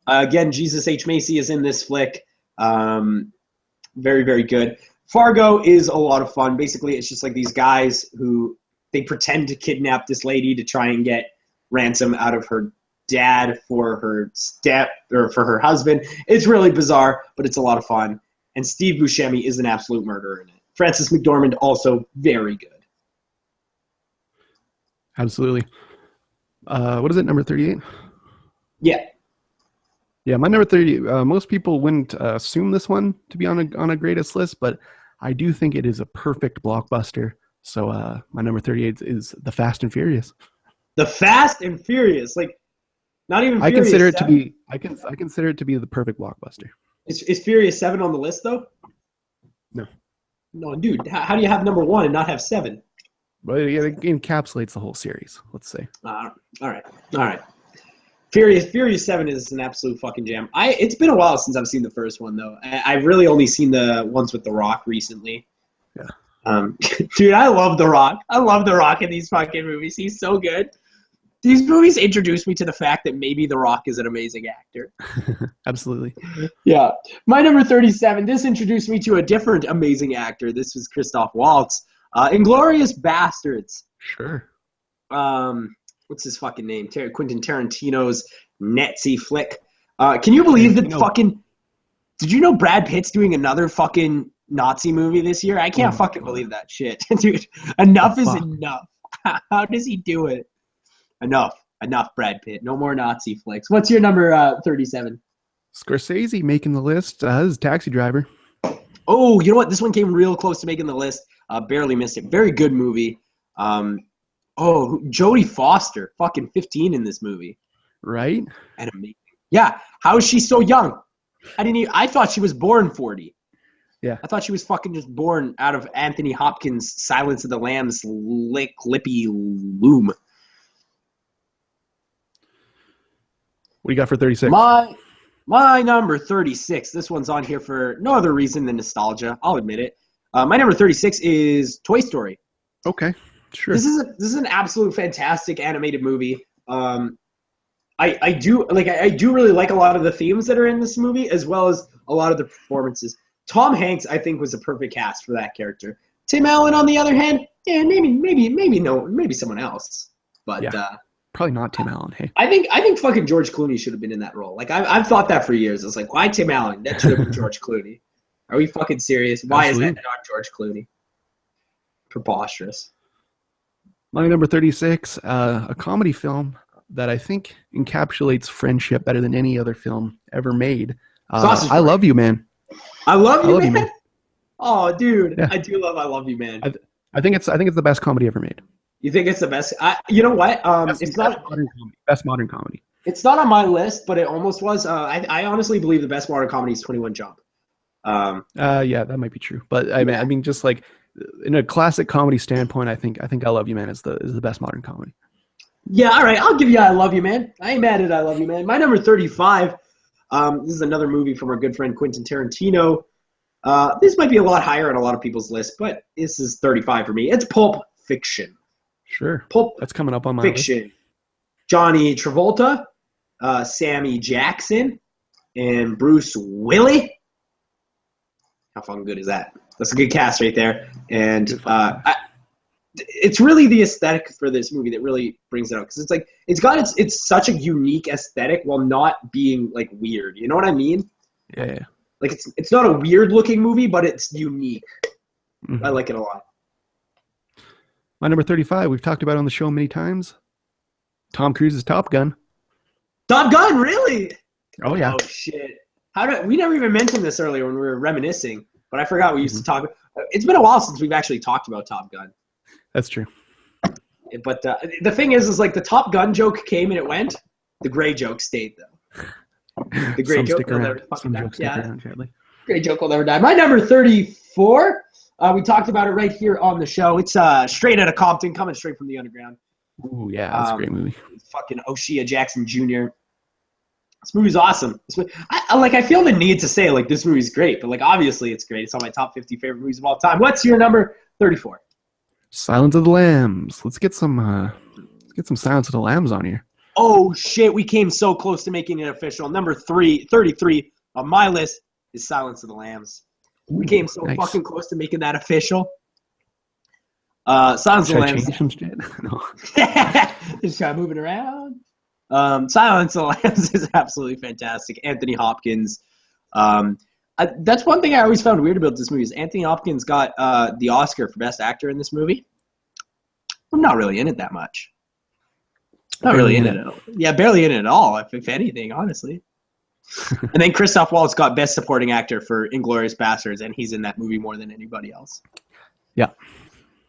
Again, Jesus H. Macy is in this flick. Very, very good. Fargo is a lot of fun. Basically, it's just like these guys who they pretend to kidnap this lady to try and get ransom out of her dad for her for her husband. It's really bizarre, but it's a lot of fun. And Steve Buscemi is an absolute murderer in it. Frances McDormand also very good. Absolutely. What is it, number 38? Yeah. Yeah, my number 30, most people wouldn't assume this one to be on a greatest list, but I do think it is a perfect blockbuster. So my number 38 is The Fast and Furious. The Fast and Furious, like not even. I consider it to be. I consider it to be the perfect blockbuster. Is Furious 7 on the list though? No. No, dude. How do you have number 1 and not have 7? But it encapsulates the whole series. Let's say. All right. Furious 7 is an absolute fucking jam. It's been a while since I've seen the first one though. I've really only seen the ones with The Rock recently. Yeah. Dude, I love The Rock. I love The Rock in these fucking movies. He's so good. These movies introduced me to the fact that maybe The Rock is an amazing actor. Absolutely. Yeah. My number 37, this introduced me to a different amazing actor. This was Christoph Waltz. Inglourious Bastards. Sure. What's his fucking name? Quentin Tarantino's Nazi flick. Can you believe that fucking... Did you know Brad Pitt's doing another fucking Nazi movie this year? I can't fucking believe that shit. Dude, enough is enough. How does he do it? Enough, Brad Pitt. No more Nazi flicks. What's your number 37? Scorsese making the list. This is Taxi Driver. Oh, you know what? This one came real close to making the list. Barely missed it. Very good movie. Jodie Foster, fucking 15 in this movie. Right? And amazing. Yeah. How is she so young? I thought she was born 40. Yeah. I thought she was fucking just born out of Anthony Hopkins' Silence of the Lambs lippy loom. What do you got for 36? My number 36. This one's on here for no other reason than nostalgia. I'll admit it. My number 36 is Toy Story. Okay, sure. This is an absolute fantastic animated movie. I do really like a lot of the themes that are in this movie, as well as a lot of the performances. Tom Hanks, I think, was a perfect cast for that character. Tim Allen, on the other hand, maybe someone else. But yeah. Probably not Tim Allen. Hey, I think fucking George Clooney should have been in that role. Like I've thought that for years. I was like, why Tim Allen? That should have been George Clooney. Are we fucking serious? Why Absolutely. Is that not George Clooney? Preposterous. My number 36, a comedy film that I think encapsulates friendship better than any other film ever made. I Love You, Man. I love you, man. Oh, dude, yeah. I do love I Love You, Man. I think it's the best comedy ever made. You think it's the best? You know what? It's not best modern comedy. It's not on my list, but it almost was. I honestly believe the best modern comedy is 21 Jump. Yeah, that might be true. But I mean, just like in a classic comedy standpoint, I think I Love You, Man is the best modern comedy. Yeah, all right, I'll give you I Love You, Man. I ain't mad at I Love You, Man. My number 35. This is another movie from our good friend Quentin Tarantino. This might be a lot higher on a lot of people's list, but this is 35 for me. It's Pulp Fiction. Sure. That's coming up on my Fiction. List. Johnny Travolta, Sammy Jackson, and Bruce Willis. How fucking good is that? That's a good cast right there. And it's really the aesthetic for this movie that really brings it out, because it's like it's such a unique aesthetic while not being like weird. You know what I mean? Yeah. Like it's not a weird looking movie, but it's unique. Mm-hmm. I like it a lot. My number 35, we've talked about on the show many times. Tom Cruise's Top Gun. Top Gun, really? Oh yeah. Oh shit! We never even mentioned this earlier when we were reminiscing, but I forgot we used to talk. It's been a while since we've actually talked about Top Gun. That's true. But the thing is like the Top Gun joke came and it went. The gray joke stayed though. The gray joke will never fucking die. Yeah. Gray joke will never die. My number 34. We talked about it right here on the show. It's straight out of Compton, coming straight from the underground. Ooh, yeah, that's a great movie. Fucking O'Shea Jackson Jr. This movie's awesome. I feel the need to say like this movie's great, but like obviously it's great. It's on my top 50 favorite movies of all time. What's your number 34? Silence of the Lambs. Let's get some Silence of the Lambs on here. Oh shit, we came so close to making it official. Number 33 on my list is Silence of the Lambs. We came so fucking close to making that official. Silence of the Lambs. Change some shit? No. Just try moving around. Silence of the Lambs is absolutely fantastic. Anthony Hopkins. That's one thing I always found weird about this movie is Anthony Hopkins got the Oscar for Best Actor in this movie. I'm not really in it that much. Not really in it at all. Yeah, barely in it at all, if anything, honestly. And then Christoph Waltz got Best Supporting Actor for Inglourious Basterds, and he's in that movie more than anybody else. Yeah.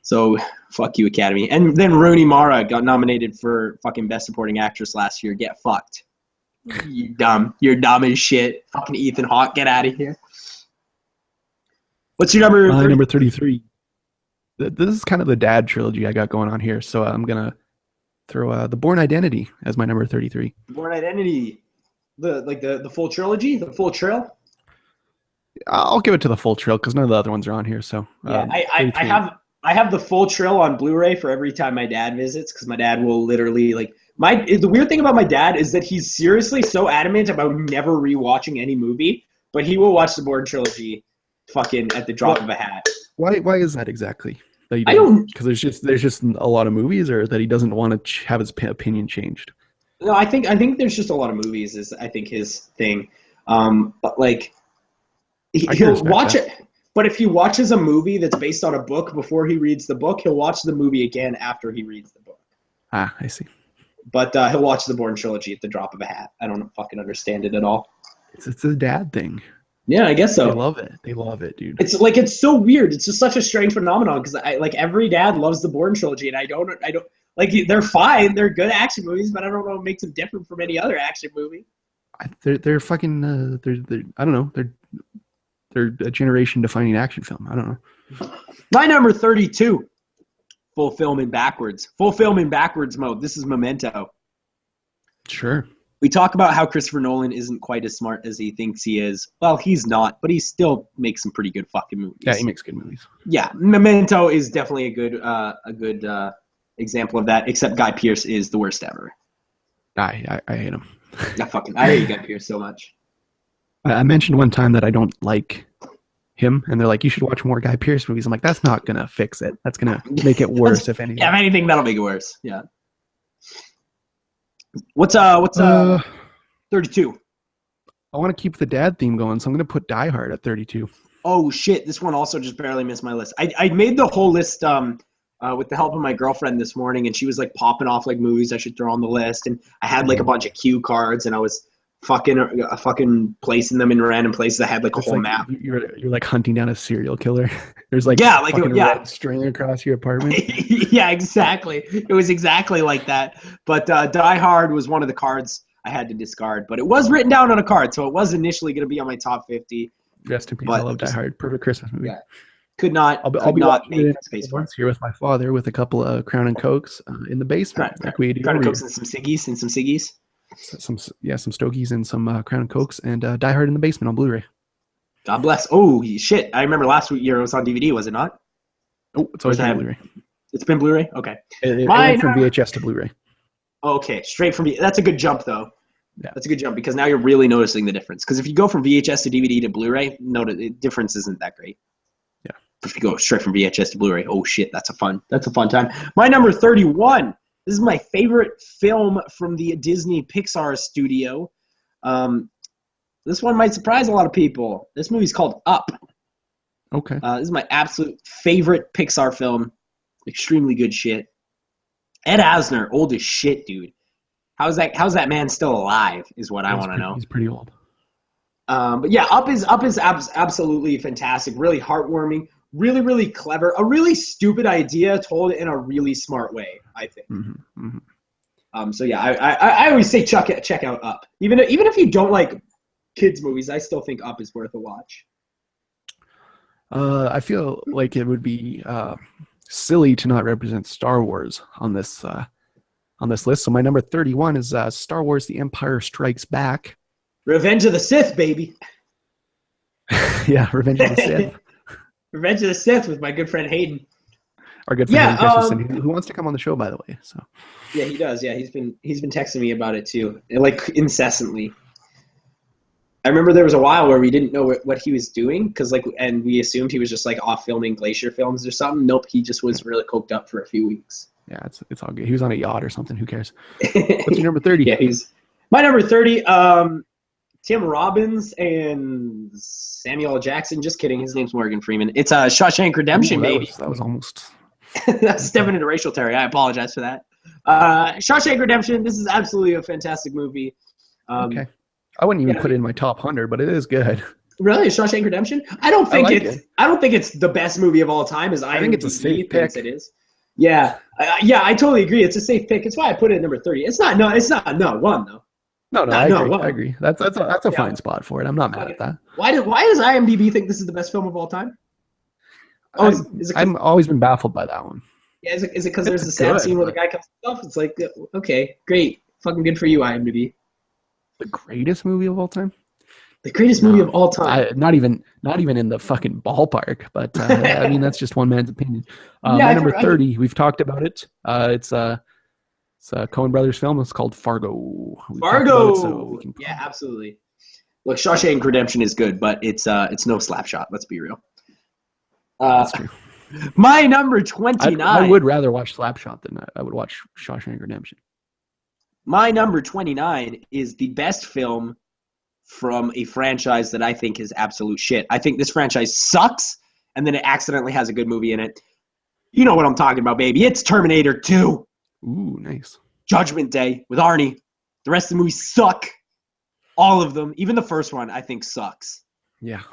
So, fuck you, Academy. And then Rooney Mara got nominated for fucking Best Supporting Actress last year. Get fucked. You dumb. You're dumb as shit. Fucking Ethan Hawke, get out of here. What's your number? Number 33. This is kind of the dad trilogy I got going on here, so I'm going to throw The Bourne Identity as my number 33. Bourne Identity. The full trilogy? The full trail? I'll give it to the full trail because none of the other ones are on here. So yeah, I have the full trail on Blu-ray for every time my dad visits because my dad will literally the weird thing about my dad is that he's seriously so adamant about never rewatching any movie, but he will watch the Bourne trilogy fucking at the drop of a hat. Why is that exactly? That I don't because there's just a lot of movies, or that he doesn't want to have his opinion changed. No, I think there's just a lot of movies is I think his thing, but like he'll watch it. But if he watches a movie that's based on a book before he reads the book, he'll watch the movie again after he reads the book. Ah, I see. But he'll watch the Bourne trilogy at the drop of a hat. I don't fucking understand it at all. It's a dad thing. Yeah, I guess so. They love it, dude. It's so weird. It's just such a strange phenomenon because every dad loves the Bourne trilogy, and I don't like they're fine. They're good action movies, but I don't know what makes them different from any other action movie. They're fucking they're I don't know. They're a generation-defining action film. I don't know. My number 32, full film in backwards mode. This is Memento. Sure. We talk about how Christopher Nolan isn't quite as smart as he thinks he is. Well, he's not, but he still makes some pretty good fucking movies. Yeah, he makes good movies. Yeah, Memento is definitely a good example of that. Except Guy Pearce is the worst ever. I hate him. I hate Guy Pearce so much. I mentioned one time that I don't like him, and they're like, "You should watch more Guy Pearce movies." I'm like, "That's not gonna fix it. That's gonna make it worse, if anything." Yeah, if anything, that'll make it worse. Yeah. What's 32? I want to keep the dad theme going, so I'm gonna put Die Hard at 32. Oh shit! This one also just barely missed my list. I made the whole list with the help of my girlfriend this morning, and she was like popping off like movies I should throw on the list, and I had like a bunch of cue cards, and I was fucking placing them in random places. I had like a whole map. You're like hunting down a serial killer. There's like red string across your apartment. Yeah, exactly. It was exactly like that. But Die Hard was one of the cards I had to discard. But it was written down on a card, so it was initially going to be on my top 50. Rest in peace. I love Die Hard. Perfect Christmas movie. Yeah. Could not make space for it. Here with my father with a couple of Crown and Cokes in the basement. Crown and Cokes and some ciggies. Some Stogies and some Crown and Cokes and Die Hard in the basement on Blu-ray. God bless. Oh shit! I remember last year it was on DVD, was it not? Oh, it's always been Blu-ray. It's been Blu-ray. Okay. It went from VHS to Blu-ray. Okay, straight from that's a good jump though. Yeah, that's a good jump because now you're really noticing the difference. Because if you go from VHS to DVD to Blu-ray, the difference isn't that great. Yeah. if you go straight from VHS to Blu-ray, oh shit, that's a fun time. My number 31. This is my favorite film from the Disney Pixar studio. This one might surprise a lot of people. This movie's called Up. Okay. This is my absolute favorite Pixar film. Extremely good shit. Ed Asner, old as shit, dude. How's that man still alive? Is what I want to know. He's pretty old. But yeah, Up is absolutely fantastic. Really heartwarming. Really, really clever. A really stupid idea told in a really smart way, I think. Mm-hmm. Mm-hmm. So yeah, I always say check out Up. Even if you don't like kids movies, I still think Up is worth a watch. I feel like it would be silly to not represent Star Wars on this list. So my number 31 is Star Wars: The Empire Strikes Back. Revenge of the Sith, baby. Yeah, Revenge of the Sith. Revenge of the Sith with my good friend Hayden. Our good friend Hayden Christensen, who wants to come on the show, by the way. So. Yeah, he does. Yeah, he's been texting me about it too, like incessantly. I remember there was a while where we didn't know what he was doing and we assumed he was just like off filming Glacier films or something. Nope, he just was really coked up for a few weeks. Yeah, it's all good. He was on a yacht or something. Who cares? What's your number 30? Yeah, my number 30. Tim Robbins and Samuel L. Jackson. Just kidding. His name's Morgan Freeman. It's Shawshank Redemption, baby. That was almost. That's stepping into racial territory. I apologize for that. Shawshank Redemption. This is absolutely a fantastic movie. Okay. I wouldn't even put it in my top 100, but it is good. Really, Shawshank Redemption? I don't think it's the best movie of all time. I think it's a safe pick. It is. Yeah, I totally agree. It's a safe pick. It's why I put it at number 30. It's not one though. No, I agree. That's a fine spot for it. I'm not mad at that. Why does IMDb think this is the best film of all time? I've always been baffled by that one. Yeah, is it because there's a sad scene where the guy comes off? It's like, okay, great, fucking good for you, IMDb. The greatest movie of all time? The greatest movie of all time. Not even in the fucking ballpark, but I mean that's just one man's opinion. My number 30, we've talked about it. It's a Coen Brothers film. It's called Fargo. Yeah, absolutely. Look, Shawshank Redemption is good, but it's no Slapshot. Let's be real. That's true. My number 29. I would rather watch Slapshot than I would watch Shawshank Redemption. My number 29 is the best film from a franchise that I think is absolute shit. I think this franchise sucks, and then it accidentally has a good movie in it. You know what I'm talking about, baby. It's Terminator 2. Ooh, nice. Judgment Day with Arnie. The rest of the movies suck. All of them. Even the first one, I think, sucks. Yeah.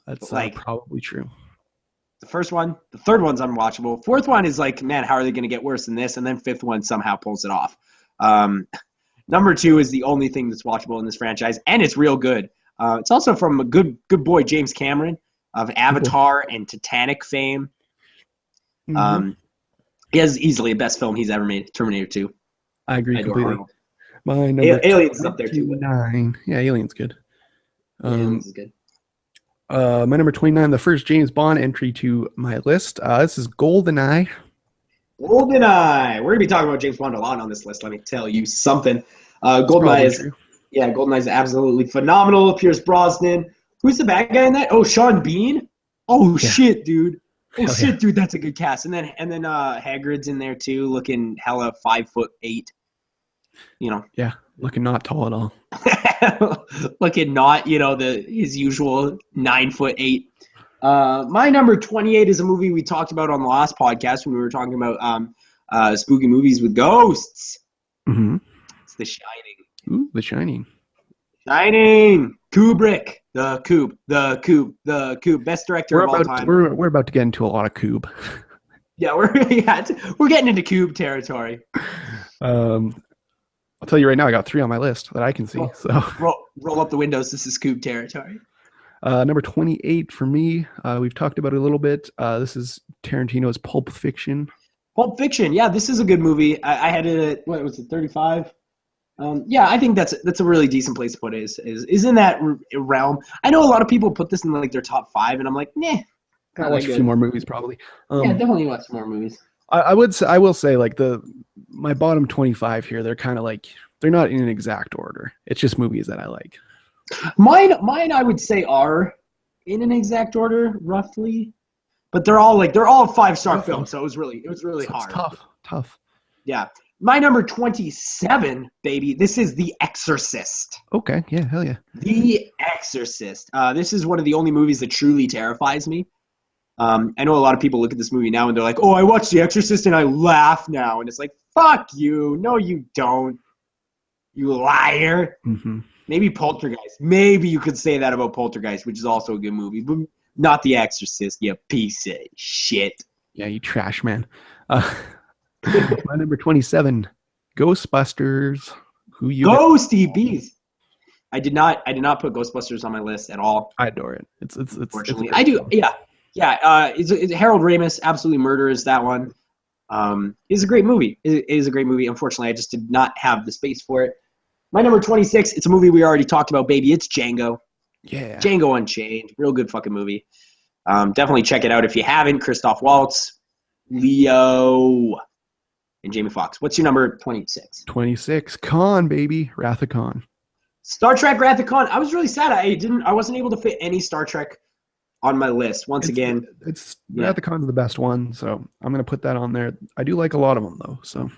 That's probably true. The first one. The third one's unwatchable. Fourth one is like, man, how are they going to get worse than this? And then fifth one somehow pulls it off. Number 2 is the only thing that's watchable in this franchise, and it's real good. It's also from a good boy, James Cameron, of Avatar and Titanic fame. Mm-hmm. He has easily the best film he's ever made, Terminator 2. I agree completely. My number Alien's up there too. 29. Yeah, Alien's good. Alien's is good. My number 29, the first James Bond entry to my list. This is GoldenEye. GoldenEye. We're gonna be talking about James Bond a lot on this list. Let me tell you something. GoldenEye is true. Yeah, GoldenEye is absolutely phenomenal. Pierce Brosnan. Who's the bad guy in that? Oh, Sean Bean. Oh yeah. Shit, dude. Oh Hell shit, yeah. Dude, that's a good cast. And then Hagrid's in there too, looking hella 5'8". You know. Yeah, looking not tall at all. Looking not, his usual 9'8". My number 28 is a movie we talked about on the last podcast when we were talking about spooky movies with ghosts. Mm-hmm. It's The Shining. Ooh, The Shining. Shining. Kubrick. The Coob. Best director of all time. We're about to get into a lot of Coob. Yeah, we're getting into Coob territory. I'll tell you right now, I got 3 on my list that I can see. Roll up the windows. This is Coob territory. Number 28 for me. We've talked about it a little bit. This is Tarantino's Pulp Fiction. Pulp Fiction. Yeah, this is a good movie. I had it at, what was it, 35? Yeah, I think that's a really decent place to put it. Is in that realm. I know a lot of people put this in like their top 5, and I'm like, nah. I'll watch a few more movies probably. Yeah, definitely watch some more movies. I will say like my bottom 25 here, they're kind of like, they're not in an exact order. It's just movies that I like. Mine I would say are in an exact order, roughly. but they're all 5-star films, so it was really hard. It's tough. Yeah. My number 27, baby. This is The Exorcist. Okay, yeah, hell yeah. The Exorcist. This is one of the only movies that truly terrifies me. I know a lot of people look at this movie now and they're like, "Oh, I watched The Exorcist and I laugh now," and it's like, "Fuck you! No, you don't. You liar." Mm-hmm. Maybe Poltergeist. Maybe you could say that about Poltergeist, which is also a good movie, but not The Exorcist. You piece of shit. Yeah, you trash man. My number 27, Ghostbusters. Ghosty Bees. I did not put Ghostbusters on my list at all. I adore it. It's unfortunately. I do. Yeah. It's Harold Ramis absolutely murders that one. It's a great movie. It is a great movie. Unfortunately, I just did not have the space for it. My number 26. It's a movie we already talked about, baby. It's Django. Yeah. Django Unchained. Real good fucking movie. Definitely check it out if you haven't. Christoph Waltz, Leo, and Jamie Foxx. What's your number 26? 26, Khan, baby. Wrath of Khan. Star Trek Wrath of Khan. I was really sad. I wasn't able to fit any Star Trek on my list. Wrath of Khan's the best one, so I'm gonna put that on there. I do like a lot of them though. So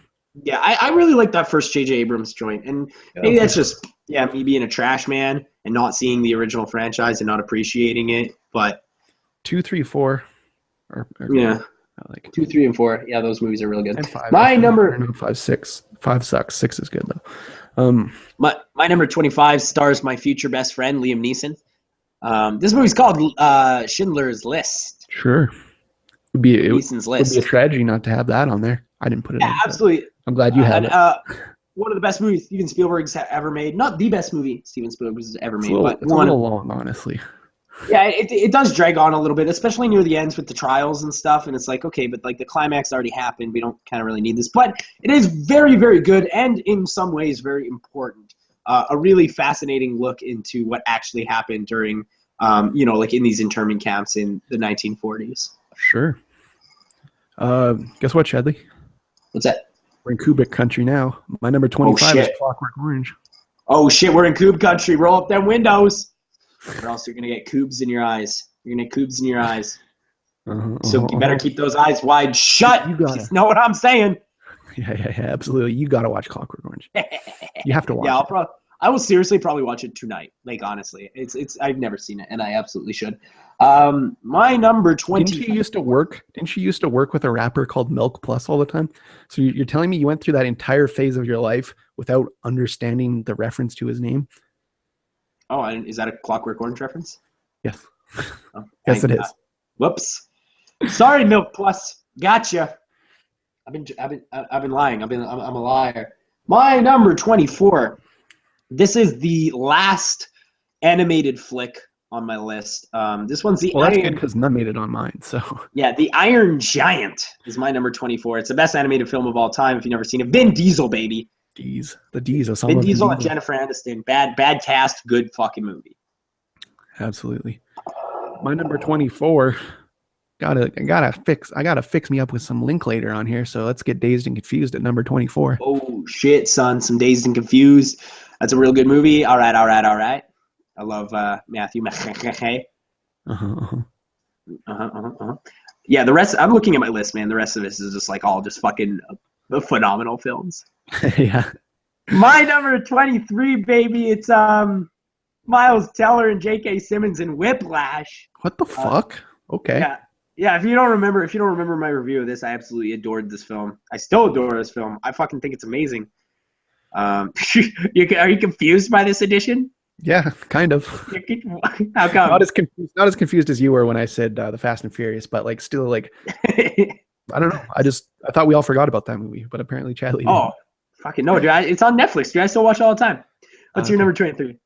yeah, I really like that first J.J. Abrams joint, and maybe that's just me being a trash man and not seeing the original franchise and not appreciating it. But 2, 3, 4, yeah. I like 2, 3, and 4. Yeah, those movies are really good. And 5. My number 5, 6. 5 sucks. 6 is good though. My number 25 stars my future best friend Liam Neeson. This movie's called Schindler's List. Sure. It would be a tragedy not to have that on there. I didn't put it. Yeah, absolutely. I'm glad you had it. One of the best movies Steven Spielberg's ever made. Not the best movie Steven Spielberg's ever made, but it's a little long, honestly. Yeah, it does drag on a little bit, especially near the ends with the trials and stuff. And it's like, okay, but like the climax already happened. We don't kind of really need this. But it is very, very good and in some ways very important. A really fascinating look into what actually happened during, like in these internment camps in the 1940s. Sure. Guess what, Chadley? What's that? We're in Kubrick country now. My number 25 is Clockwork Orange. Oh, shit, we're in Coob country. Roll up them windows. Or else you're going to get Coobs in your eyes. You're going to get Coobs in your eyes. So you better keep those eyes wide shut. You know what I'm saying? Yeah, absolutely. You got to watch Clockwork Orange. You have to watch it. I will seriously probably watch it tonight. Like, honestly. I've never seen it, and I absolutely should. My number 20. Didn't you used to work with a rapper called Milk Plus all the time? So you're telling me you went through that entire phase of your life without understanding the reference to his name? Oh, is that a Clockwork Orange reference? Yes. Oh, yes, it is. Whoops. Sorry, Milk Plus. Gotcha. I've been lying. I'm a liar. My number 24. This is the last animated flick on my list. This one's the. Well, that's good because none made it on mine. So. Yeah, The Iron Giant is my number 24. It's the best animated film of all time. If you've never seen it, Vin Diesel, baby. The D's are Vin Diesel and Jennifer Aniston. Bad cast, good fucking movie. Absolutely. My number 24. I gotta fix me up with some Linklater on here. So let's get Dazed and Confused at number 24. Oh shit, son! Some Dazed and Confused. That's a real good movie. All right. I love Matthew McConaughey. Yeah, the rest. I'm looking at my list, man. The rest of this is just like all just fucking phenomenal films. Yeah. My number 23, baby. It's Miles Teller and J.K. Simmons in Whiplash. What the fuck? Okay. Yeah. If you don't remember my review of this, I absolutely adored this film. I still adore this film. I fucking think it's amazing. Are you confused by this edition? Yeah, kind of. How come? Not as confused as you were when I said the Fast and Furious, but like still like I don't know. I thought we all forgot about that movie, but apparently Chadley. Oh, fucking no, dude! It's on Netflix. Dude, I still watch it all the time. What's your number 23?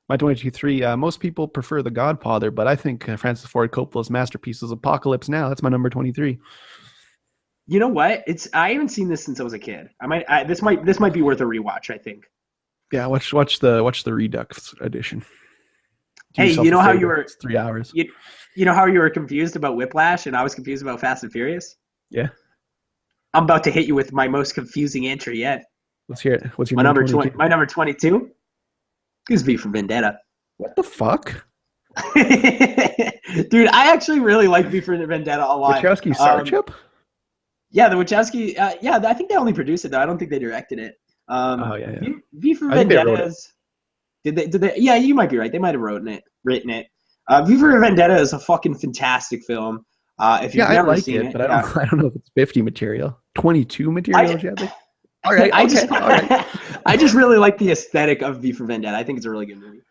My 23. Most people prefer The Godfather, but I think Francis Ford Coppola's masterpiece is Apocalypse Now. That's my number 23. You know what? I haven't seen this since I was a kid. This might be worth a rewatch. I think. Yeah, watch the Redux edition. Hey, you know how you were? It's 3 hours. You know how you were confused about Whiplash, and I was confused about Fast and Furious. Yeah. I'm about to hit you with my most confusing entry yet. Let's hear it. What's your number 22? My number 22 is V for Vendetta. What the fuck? Dude, I actually really like V for Vendetta a lot. Wachowski Sarchip? Yeah, the Wachowski. Yeah, I think they only produced it though. I don't think they directed it. Oh yeah. V for I think they Vendetta wrote it. is. Did they? Yeah, you might be right. They might have written it. V for Vendetta is a fucking fantastic film. If you've never like seen it, but I don't know if it's 50 material. 22 material, Chadley? All right, all right. I just really like the aesthetic of V for Vendetta. I think it's a really good movie.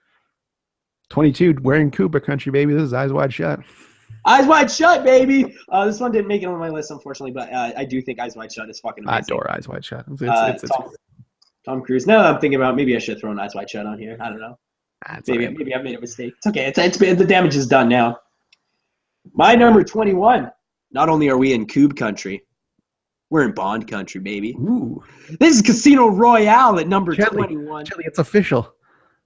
22, we're in Cooper country, baby. This is Eyes Wide Shut. Eyes Wide Shut, baby. This one didn't make it on my list, unfortunately, but I do think Eyes Wide Shut is fucking amazing. I adore Eyes Wide Shut. It's Tom Cruise. Now that I'm thinking about, maybe I should have thrown Eyes Wide Shut on here. I don't know. Maybe I made a mistake. It's okay. It's the damage is done now. My number 21. Not only are we in Coob country, we're in Bond country, baby. Ooh. This is Casino Royale at number 21. Chadley, it's official.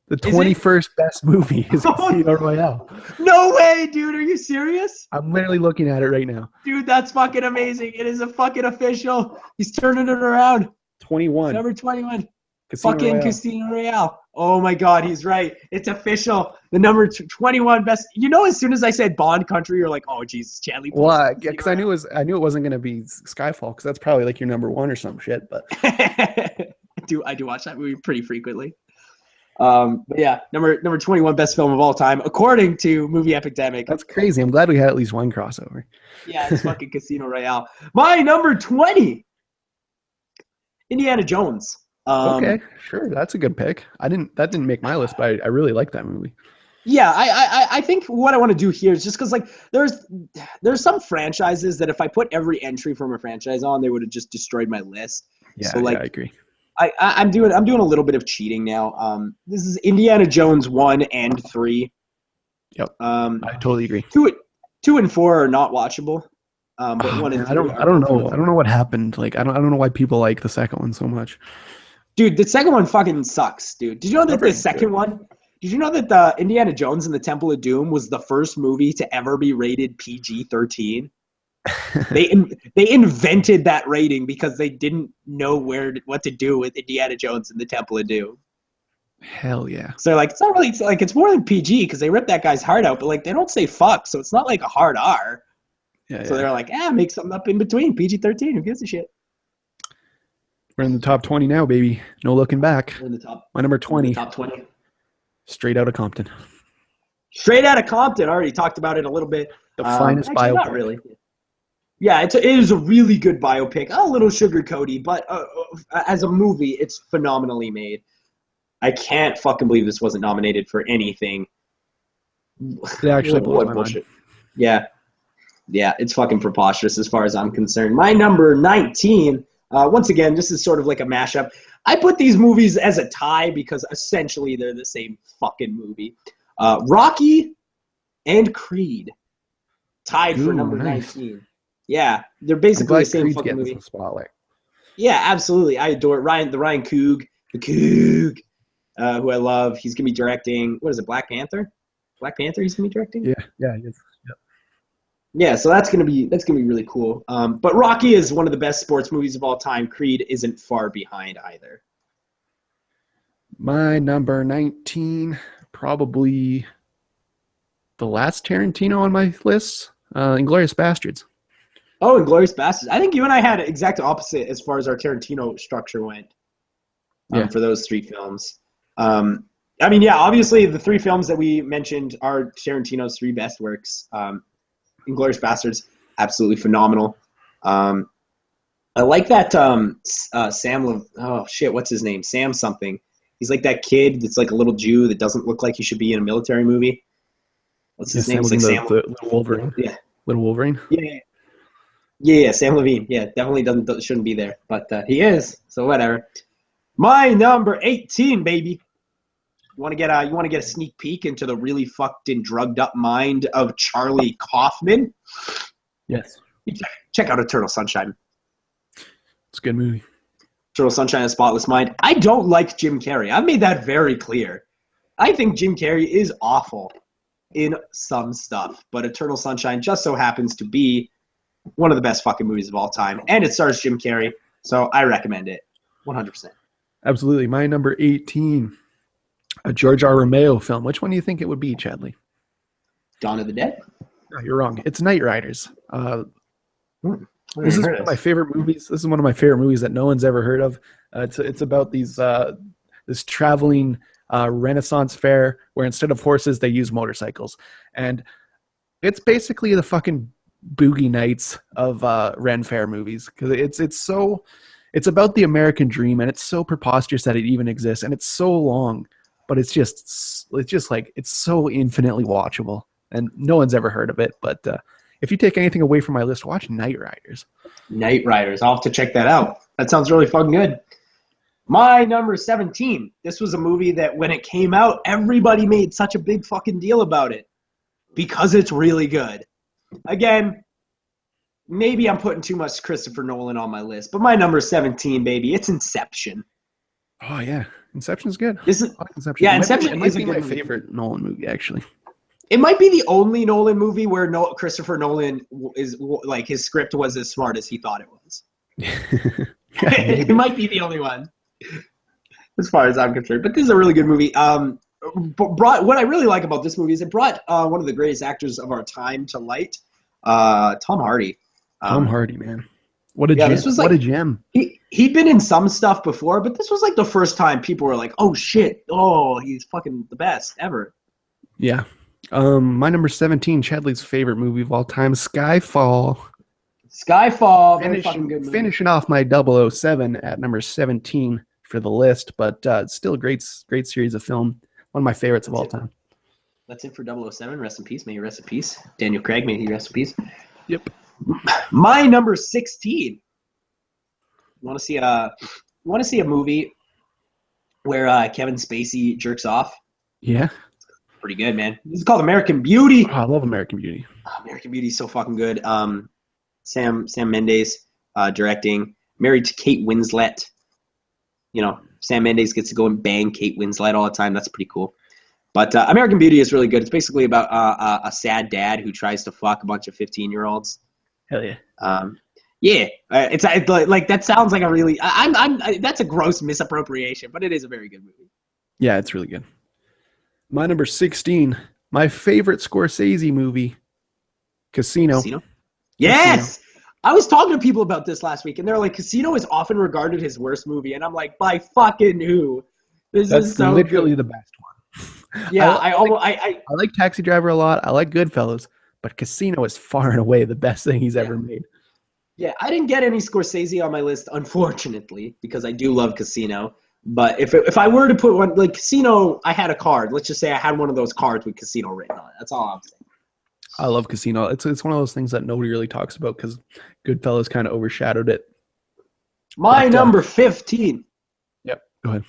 The 21st best movie is Casino Royale. No way, dude. Are you serious? I'm literally looking at it right now. Dude, that's fucking amazing. It is a fucking official. He's turning it around. 21. Number 21. Casino Royale. Oh my God, he's right. It's official. The number 21 best. You know, as soon as I said Bond country, you're like, oh Jesus, Chadley. Why? Yeah, because I knew it wasn't gonna be Skyfall, because that's probably like your number one or some shit. But I do watch that movie pretty frequently. But yeah, number 21 best film of all time, according to Movie Epidemic. That's crazy. I'm glad we had at least one crossover. Yeah, it's fucking Casino Royale. My number 20, Indiana Jones. Okay, sure, that's a good pick. That didn't make my list, but I really like that movie. Yeah, I think what I want to do here is just because like there's some franchises that if I put every entry from a franchise on, they would have just destroyed my list. Yeah, so like I agree. I'm doing a little bit of cheating now. This is Indiana Jones 1 and 3. Yep. I totally agree. 2 and 4 are not watchable. But 1 and 3 I don't know what happened. Like I don't know why people like the second one so much. Dude, the second one fucking sucks, dude. Did you know that the second one? Did you know that the Indiana Jones and the Temple of Doom was the first movie to ever be rated PG-13? They invented that rating because they didn't know what to do with Indiana Jones and the Temple of Doom. Hell yeah! So like, it's not really it's more than PG because they ripped that guy's heart out, but like they don't say fuck, so it's not like a hard R. Yeah. So they're like, make something up in between PG-13. Who gives a shit? We're in the top 20 now, baby. No looking back. We're in the top. My number 20. Top 20. Straight Outta Compton. Straight Outta Compton. I already talked about it a little bit. The finest biopic. Not really. Yeah, it is a really good biopic. A little sugar-coaty, but as a movie, it's phenomenally made. I can't fucking believe this wasn't nominated for anything. It actually blows my mind. Yeah. Yeah, it's fucking preposterous as far as I'm concerned. My number 19, once again, this is sort of like a mashup. I put these movies as a tie because essentially they're the same fucking movie. Rocky and Creed tied for number 19. Yeah, they're basically the same fucking movie. Spotlight. Yeah, absolutely. I adore Ryan Coog, who I love. He's gonna be directing. What is it? Black Panther. He's gonna be directing. Yeah, he is. Yep. Yeah, so that's gonna be really cool. But Rocky is one of the best sports movies of all time. Creed isn't far behind either. My number 19, probably the last Tarantino on my list, Inglourious Basterds. Oh, Inglourious Basterds. I think you and I had exact opposite as far as our Tarantino structure went for those three films. I mean, yeah, obviously the three films that we mentioned are Tarantino's three best works. Inglourious Basterds, absolutely phenomenal. I like that what's his name? Sam something. He's like that kid that's like a little Jew that doesn't look like he should be in a military movie. What's his name? It's like Sam. Little Wolverine. Yeah. Little Wolverine. Yeah, Sam Levine. Yeah, definitely shouldn't be there, but he is. So whatever. My number 18, baby. You want to get a sneak peek into the really fucked and drugged up mind of Charlie Kaufman? Yes. Check out Eternal Sunshine. It's a good movie. Eternal Sunshine of the Spotless Mind. I don't like Jim Carrey. I've made that very clear. I think Jim Carrey is awful in some stuff, but Eternal Sunshine just so happens to be one of the best fucking movies of all time, and it stars Jim Carrey, so I recommend it 100%. Absolutely. My number 18, a George R. Romero film. Which one do you think it would be, Chadley? Dawn of the Dead? No, you're wrong. It's Knight Riders. This is one of my favorite movies. This is one of my favorite movies that no one's ever heard of. It's about this traveling Renaissance fair where instead of horses they use motorcycles, and it's basically the fucking Boogie Nights of Ren Fair movies, because it's about the American dream, and it's so preposterous that it even exists, and it's so long, but it's just like it's so infinitely watchable, and no one's ever heard of it. But if you take anything away from my list, watch Knight Riders. Knight Riders. I'll have to check that out. That sounds really fucking good. My number 17. This was a movie that when it came out, everybody made such a big fucking deal about it because it's really good. Again, maybe I'm putting too much Christopher Nolan on my list, but my number 17, baby, it's Inception. Oh yeah, Inception's good. Inception. Yeah, Inception might be my favorite Nolan movie, actually. It might be the only Nolan movie where Christopher Nolan is like his script was as smart as he thought it was. It might be the only one, as far as I'm concerned. But this is a really good movie. What I really like about this movie is it brought one of the greatest actors of our time to light, Tom Hardy. Tom Hardy, man, what a gem! This was what a gem. He'd been in some stuff before, but this was like the first time people were like, "Oh shit! Oh, he's fucking the best ever." Yeah. My number 17, Chadley's favorite movie of all time, Skyfall. Very fucking good movie. Finishing off my 007 at number 17 for the list, but it's still a great series of film. One of my favorites of all time. That's it for 007. Rest in peace. May you rest in peace. Daniel Craig, may he rest in peace. Yep. My number 16. Want to see a movie where Kevin Spacey jerks off? Yeah. Pretty good, man. This is called American Beauty. Oh, I love American Beauty. American Beauty is so fucking good. Sam Mendes directing. Married to Kate Winslet. You know, Sam Mendes gets to go and bang Kate Winslet all the time. That's pretty cool. But American Beauty is really good. It's basically about a sad dad who tries to fuck a bunch of 15-year-olds. Hell yeah. Yeah, it's like that sounds like a really. That's a gross misappropriation, but it is a very good movie. Yeah, it's really good. My number 16, my favorite Scorsese movie, Casino. Yes! Casino. I was talking to people about this last week, and they're like, Casino is often regarded his worst movie, and I'm like, by fucking who? That's so literally good. The best one. Yeah, I like Taxi Driver a lot. I like Goodfellas, but Casino is far and away the best thing he's ever made. Yeah, I didn't get any Scorsese on my list, unfortunately, because I do love Casino. But if I were to put one, like Casino, I had a card. Let's just say I had one of those cards with Casino written on it. That's all I'm saying. I love Casino. It's one of those things that nobody really talks about because Goodfellas kind of overshadowed it. My number 15. Yep, go ahead.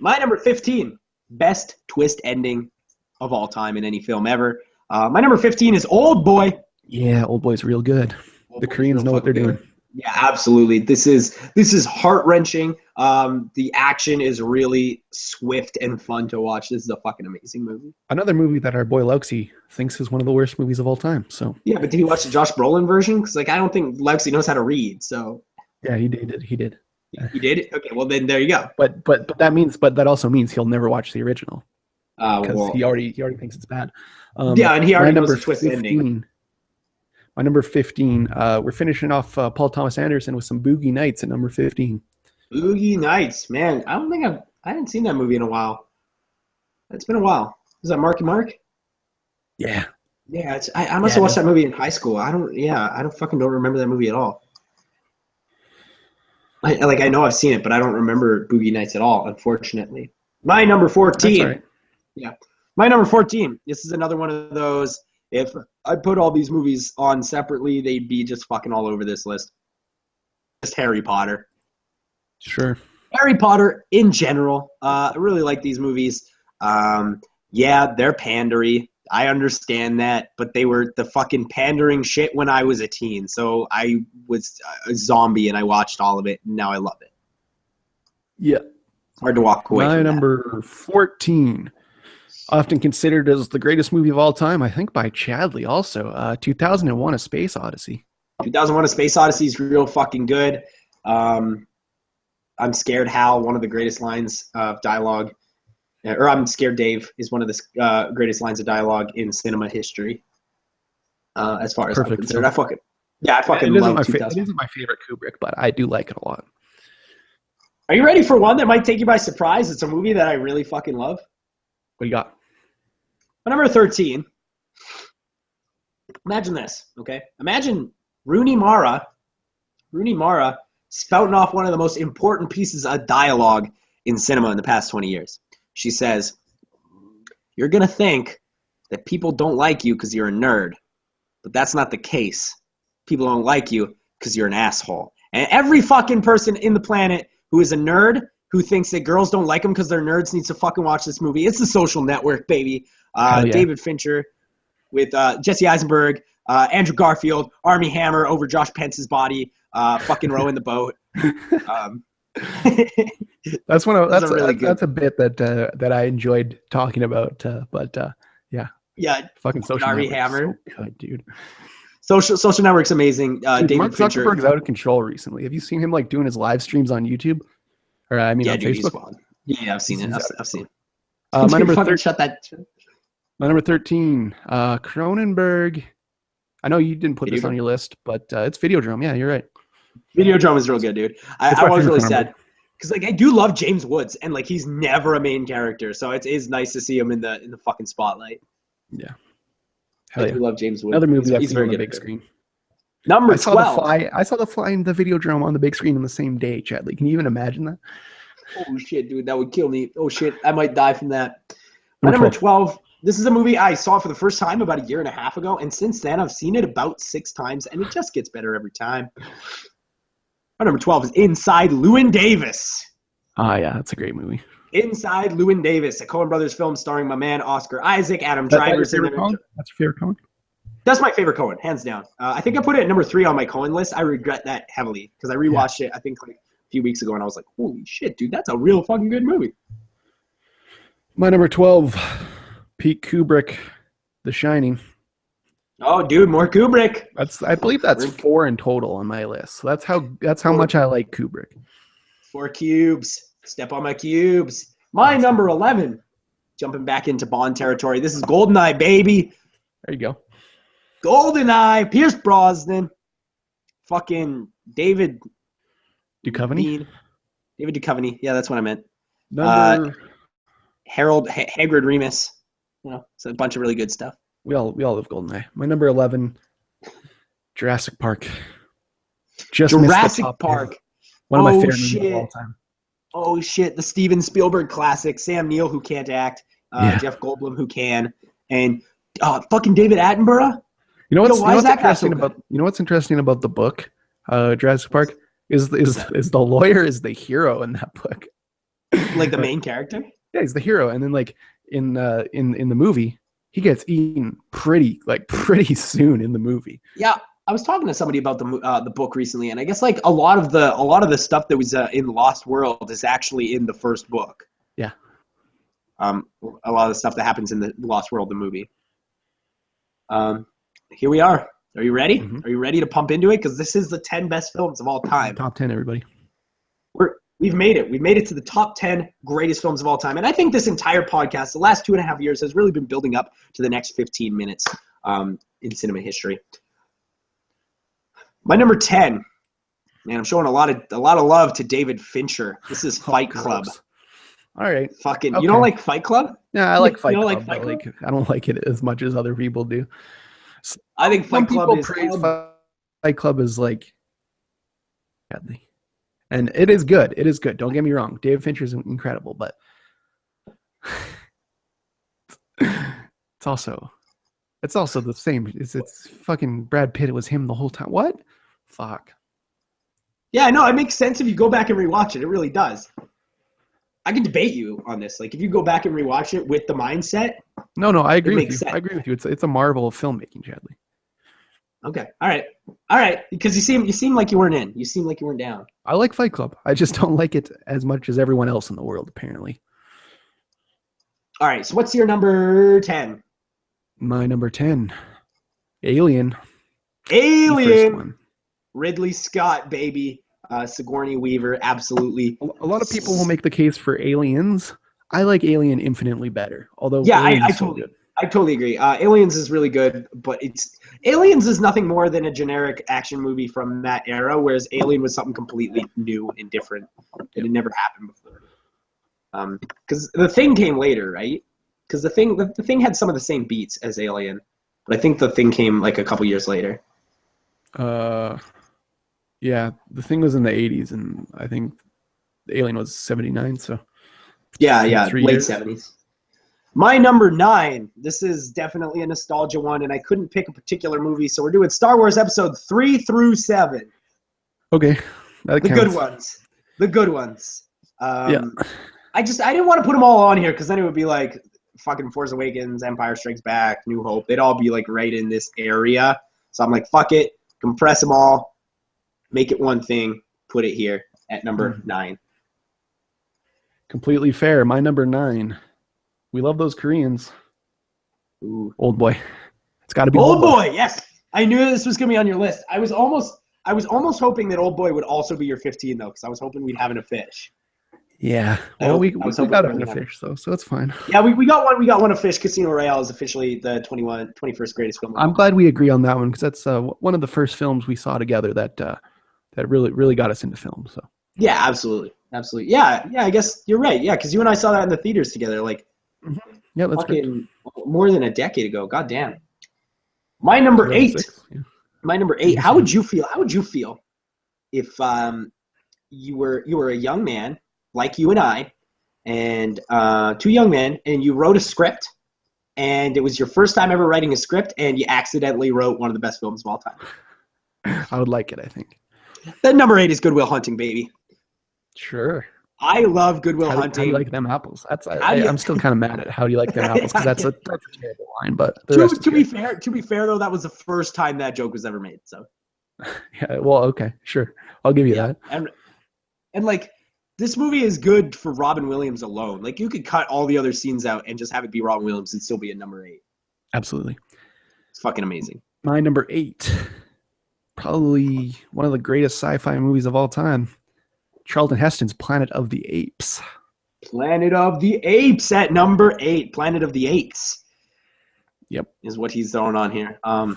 My number 15, best twist ending of all time in any film ever. My number 15 is Old Boy. Yeah, Old Boy's real good. The Koreans know what they're doing. Yeah, absolutely. This is heart-wrenching. The action is really swift and fun to watch. This is a fucking amazing movie. Another movie that our boy Leuxi thinks is one of the worst movies of all time. So yeah, but did you watch the Josh Brolin version? Because I don't think Leuxi knows how to read. So yeah, he did. He did? Okay, well then there you go. But that also means he'll never watch the original. Because he already thinks it's bad. Yeah, and he already knows the twist ending. My number 15, we're finishing off Paul Thomas Anderson with some Boogie Nights at number 15. Boogie Nights, man. I don't think I haven't seen that movie in a while. It's been a while. Is that Marky Mark? Yeah. Yeah, I must have watched that movie in high school. I don't remember that movie at all. I know I've seen it, but I don't remember Boogie Nights at all, unfortunately. My number 14. That's right. Yeah. My number 14. This is another one of those. If I put all these movies on separately, they'd be just fucking all over this list. Just Harry Potter. Sure. Harry Potter in general. I really like these movies. Yeah, they're pandery. I understand that, but they were the fucking pandering shit when I was a teen. So I was a zombie and I watched all of it, and now I love it. Yeah. Hard to walk away from My number 14. Often considered as the greatest movie of all time, I think by Chadley also. 2001: A Space Odyssey. 2001: A Space Odyssey is real fucking good. I'm scared Hal, one of the greatest lines of dialogue or I'm scared Dave is one of the greatest lines of dialogue in cinema history. As far as I'm concerned, I fucking love 2000. It isn't my favorite Kubrick, but I do like it a lot. Are you ready for one that might take you by surprise? It's a movie that I really fucking love. What do you got? Number 13. Imagine this, okay? Imagine Rooney Mara spouting off one of the most important pieces of dialogue in cinema in the past 20 years. She says, "You're going to think that people don't like you because you're a nerd, but that's not the case. People don't like you because you're an asshole." And every fucking person in the planet who is a nerd, who thinks that girls don't like them because they're nerds, needs to fucking watch this movie. It's The Social Network, baby. Yeah. David Fincher with Jesse Eisenberg, Andrew Garfield, Armie Hammer over Josh Pence's body, fucking rowing the boat. That's a bit that I enjoyed talking about. Yeah, fucking Social Armie Network Hammer, so good, dude. Social Network's amazing. Dude, David Mark Fincher. Zuckerberg's out of control recently. Have you seen him like doing his live streams on YouTube? Or on Facebook? Yeah, I've seen it. I've seen it. My number 13. Shut that. My number 13, Cronenberg. I know you didn't put this on your list, but it's Videodrome. Yeah, you're right. Videodrome is real good, dude. I was really sad because I do love James Woods, and he's never a main character, so it is nice to see him in the fucking spotlight. Yeah. I do love James Woods. Another movie I've seen on the big screen. Number 12. I saw The Fly in the Videodrome on the big screen on the same day, Chadley. Can you even imagine that? Oh shit, dude, that would kill me. Oh shit, I might die from that. My number 12. This is a movie I saw for the first time about a year and a half ago, and since then I've seen it about 6 times, and it just gets better every time. My number 12 is Inside Llewyn Davis. Ah, yeah, that's a great movie. Inside Llewyn Davis, a Coen Brothers film starring my man Oscar Isaac, Adam Driver's in it. That's your favorite Coen? That's my favorite Coen, hands down. I think I put it at number 3 on my Coen list. I regret that heavily because I rewatched it, I think, a few weeks ago, and I was like, holy shit, dude, that's a real fucking good movie. My number 12, Pete Kubrick, The Shining. Oh, dude, more Kubrick. I believe that's 4 in total on my list. So that's how much I like Kubrick. 4 cubes. Step on my cubes. My number 11. Jumping back into Bond territory. This is GoldenEye, baby. There you go. GoldenEye. Pierce Brosnan. Fucking David Duchovny. David Duchovny. Yeah, that's what I meant. Harold Hagrid Remus. It's a bunch of really good stuff. We all love GoldenEye. My number 11, Jurassic Park. Jurassic Park. One of my favorite movies of all time. Oh shit! The Steven Spielberg classic. Sam Neill, who can't act. Jeff Goldblum, who can, and fucking David Attenborough. You know what's interesting about the book, Jurassic Park, is the lawyer is the hero in that book. Like the main character. Yeah, he's the hero, and then in the movie, he gets eaten pretty soon in the movie. Yeah, I was talking to somebody about the book recently, and I guess a lot of the stuff that was in Lost World is actually in the first book. Yeah. A lot of the stuff that happens in the Lost World, the movie. Here we are. Are you ready? Mm-hmm. Are you ready to pump into it? Because this is the 10 best films of all time. Top 10, everybody. We've made it. We've made it to the top 10 greatest films of all time. And I think this entire podcast, the last 2.5 years, has really been building up to the next 15 minutes in cinema history. My number 10, man, I'm showing a lot of love to David Fincher. This is Fight Club. All right. Fucking, okay. You don't like Fight Club? Yeah, I like Fight Club. I don't like it as much as other people do. I think Fight Club is Fight Club is and it is good. It is good. Don't get me wrong. David Fincher is incredible, but it's also the same. It's fucking Brad Pitt. It was him the whole time. What? Fuck. Yeah, no, it makes sense if you go back and rewatch it. It really does. I can debate you on this. If you go back and rewatch it with the mindset. No, I agree with you. Sense. I agree with you. It's a marvel of filmmaking, Chadley. Okay. All right. Because you seem like you weren't in. You seem like you weren't down. I like Fight Club. I just don't like it as much as everyone else in the world, apparently. All right. So what's your number 10? My number 10, Alien. Ridley Scott, baby. Sigourney Weaver, absolutely. A lot of people will make the case for Aliens. I like Alien infinitely better. Although Yeah, Aliens is so good. I totally agree. Aliens is really good, but Aliens is nothing more than a generic action movie from that era, whereas Alien was something completely new and different that had never happened before. Because The Thing came later, right? Because the thing had some of the same beats as Alien, but I think The Thing came like a couple years later. Yeah, The Thing was in the 80s, and I think Alien was 79, so Yeah, 3 late years. 70s. My number 9. This is definitely a nostalgia one, and I couldn't pick a particular movie, so we're doing Star Wars Episode 3 through 7. Okay, that The counts. good ones. The good ones. Yeah. I didn't want to put them all on here because then it would be like fucking Force Awakens, Empire Strikes Back, New Hope. They'd all be like right in this area. So I'm like, fuck it, compress them all, make it one thing, put it here at number 9. Completely fair. My number 9. We love those Koreans. Ooh. Old Boy. It's got to be Old Boy. Yes, I knew this was gonna be on your list. I was almost hoping that Old Boy would also be your 15 though, because I was hoping we'd have a fish. Yeah. Well, we got a fish, so it's fine. Yeah, we got one. We got one of Fish. Casino Royale is officially the 21st greatest film. I'm glad we agree on that one because that's one of the first films we saw together that really got us into film. So. Yeah, absolutely. Yeah. I guess you're right. Yeah, because you and I saw that in the theaters together, like, yeah, that's fucking more than a decade ago. God damn. My number 8. Yeah. My number 8. How would you feel? How would you feel if you were a young man like you and I, and 2 young men, and you wrote a script, and it was your first time ever writing a script, and you accidentally wrote one of the best films of all time? I would like it, I think. Then number 8 is Good Will Hunting, baby. Sure. I love Good Will Hunting. How do you like them apples? I'm still kind of mad at how do you like them apples because that's a terrible line. But to be fair though, that was the first time that joke was ever made. So yeah, well, okay, sure, I'll give you that. And like this movie is good for Robin Williams alone. Like you could cut all the other scenes out and just have it be Robin Williams and still be a number 8. Absolutely, it's fucking amazing. My number 8, probably one of the greatest sci-fi movies of all time. Charlton Heston's Planet of the Apes. Planet of the Apes at number 8. Planet of the Apes. Yep. Is what he's throwing on here. I'm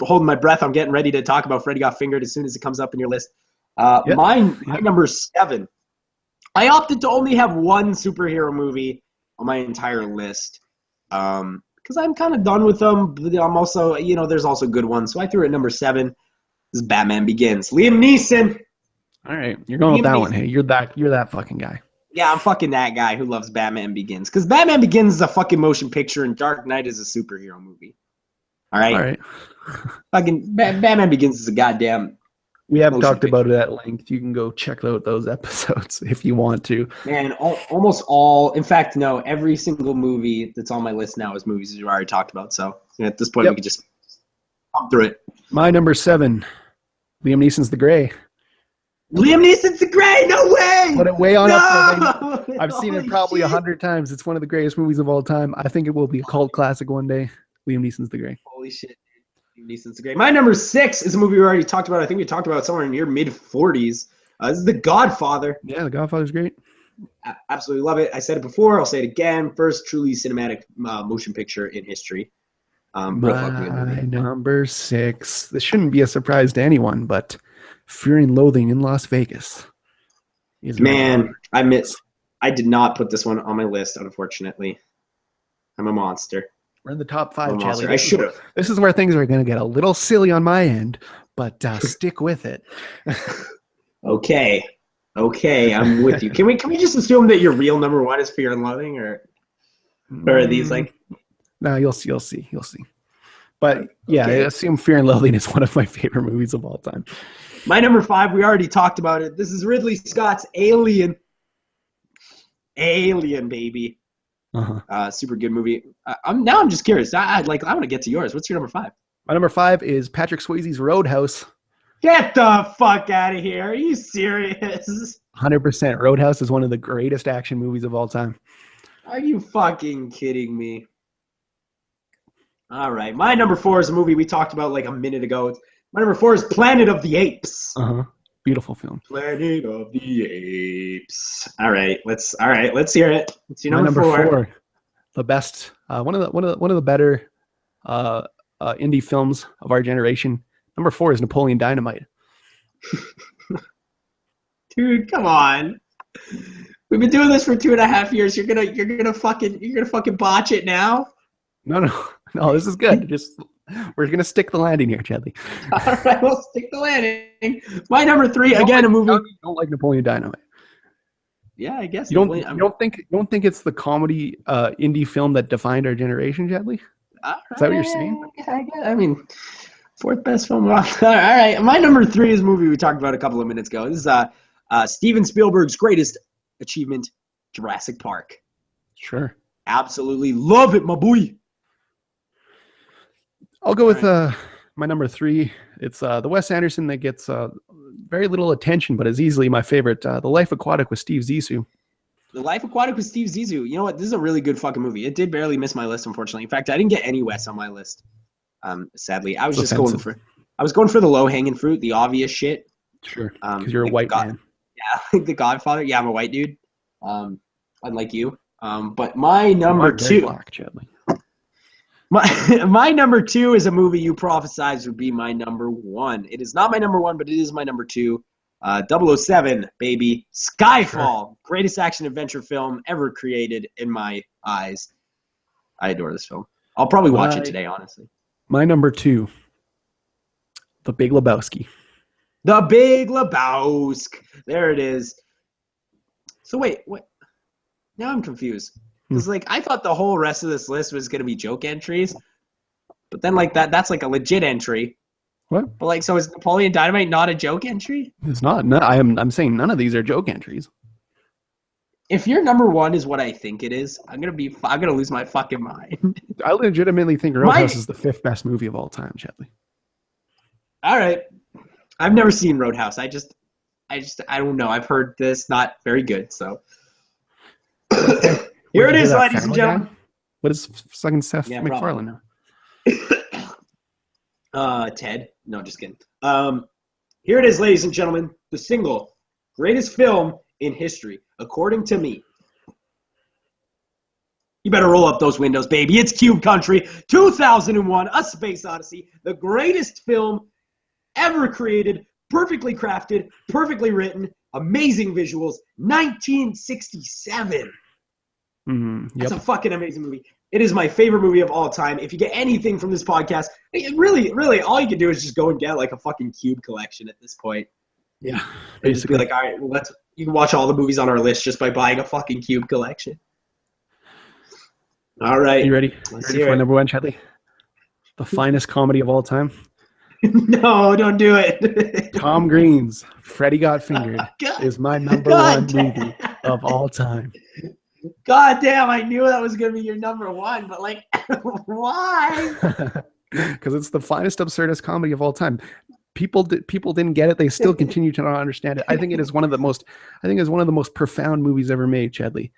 holding my breath. I'm getting ready to talk about Freddy Got Fingered as soon as it comes up in your list. My number 7. I opted to only have one superhero movie on my entire list. Because I'm kind of done with them. But I'm also, there's also good ones. So I threw it at number 7. This is Batman Begins. Liam Neeson. All right, you're going with that one. Hey, you're that fucking guy. Yeah, I'm fucking that guy who loves Batman Begins. Because Batman Begins is a fucking motion picture and Dark Knight is a superhero movie. All right? Fucking Batman Begins is a goddamn... We haven't talked about it at length. You can go check out those episodes if you want to. Man, almost all... In fact, no, every single movie that's on my list now is movies we already talked about. So at this point, we could just pump through it. My number 7, Liam Neeson's The Gray. Liam Neeson's The Gray, no way! Put it way on up there. I've seen it probably 100 times. It's one of the greatest movies of all time. I think it will be a cult classic one day. Liam Neeson's The Gray. Holy shit. Liam Neeson's The Gray. My number 6 is a movie we already talked about. I think we talked about it somewhere in your mid-40s. This is The Godfather. Yeah, The Godfather's great. I absolutely love it. I said it before. I'll say it again. First truly cinematic motion picture in history. My number 6. This shouldn't be a surprise to anyone, but Fear and Loathing in Las Vegas. Man, I did not put this one on my list, unfortunately. I'm a monster. We're in the top 5, Charlie. I should have. This is where things are going to get a little silly on my end, but stick with it. Okay, I'm with you. Can we just assume that your real number 1 is Fear and Loathing, or are these like? No, you'll see. But yeah, okay. I assume Fear and Loathing is one of my favorite movies of all time. My number 5, we already talked about it. This is Ridley Scott's Alien. Alien, baby. Super good movie. I'm just curious. I want to get to yours. What's your number 5? My number 5 is Patrick Swayze's Roadhouse. Get the fuck out of here. Are you serious? 100%. Roadhouse is one of the greatest action movies of all time. Are you fucking kidding me? All right. My number 4 is a movie we talked about like a minute ago. My number 4 is Planet of the Apes. Beautiful film. Planet of the Apes. All right, let's hear it. It's your My number four. The best, one of the better indie films of our generation. Number 4 is Napoleon Dynamite. Dude, come on. We've been doing this for 2.5 years. You're gonna fucking botch it now? No, this is good. We're gonna stick the landing here, Chadley. All right, we'll stick the landing. My number 3, again, a movie. You don't like Napoleon Dynamite. Yeah, I guess. You don't think it's the comedy indie film that defined our generation, Chadley? Is that what you're saying? I mean, 4th best film. All right, my number 3 is a movie we talked about a couple of minutes ago. This is Steven Spielberg's greatest achievement, Jurassic Park. Sure. Absolutely love it, my boy. I'll go with my number 3. It's the Wes Anderson that gets very little attention, but is easily my favorite. The Life Aquatic with Steve Zissou. The Life Aquatic with Steve Zissou. You know what? This is a really good fucking movie. It did barely miss my list, unfortunately. In fact, I didn't get any Wes on my list. Sadly, I was going for the low hanging fruit, the obvious shit. Sure. Because you're a white man. Yeah, The Godfather. Yeah, I'm a white dude. Unlike you. But my number 2. Black, Chadley. My number 2 is a movie you prophesized would be my number 1. It is not my number 1, but it is my number 2. 007, baby. Skyfall. Sure. Greatest action adventure film ever created in my eyes. I adore this film. I'll probably watch it today, honestly. My number 2, The Big Lebowski. The Big Lebowski. There it is. So wait, what? Now I'm confused. Because I thought the whole rest of this list was gonna be joke entries, but then that's like a legit entry. What? But so is Napoleon Dynamite not a joke entry? It's not. No, I'm saying none of these are joke entries. If your number 1 is what I think it is, I'm gonna lose my fucking mind. I legitimately think Roadhouse is the 5th best movie of all time, Chadley. All right, I've never seen Roadhouse. I don't know. I've heard this not very good. So here it is, ladies and gentlemen. What is fucking Seth MacFarlane now? Ted. No, just kidding. Here it is, ladies and gentlemen. The single greatest film in history, according to me. You better roll up those windows, baby. It's Cube Country, 2001, A Space Odyssey, the greatest film ever created, perfectly crafted, perfectly written, amazing visuals, 1967. Yep. That's a fucking amazing movie. It is my favorite movie of all time. If you get anything from this podcast, really, all you can do is just go and get a fucking Cube collection at this point. Yeah, basically. All right, well, you can watch all the movies on our list just by buying a fucking Cube collection. All right. You ready? Ready for number 1, Chadley? The finest comedy of all time? No, don't do it. Tom Green's Freddy Got Fingered is my number 1 movie of all time. God damn, I knew that was going to be your number 1, but why? Because it's the finest, absurdist comedy of all time. People didn't get it. They still continue to not understand it. I think it is one of the most profound movies ever made, Chadley.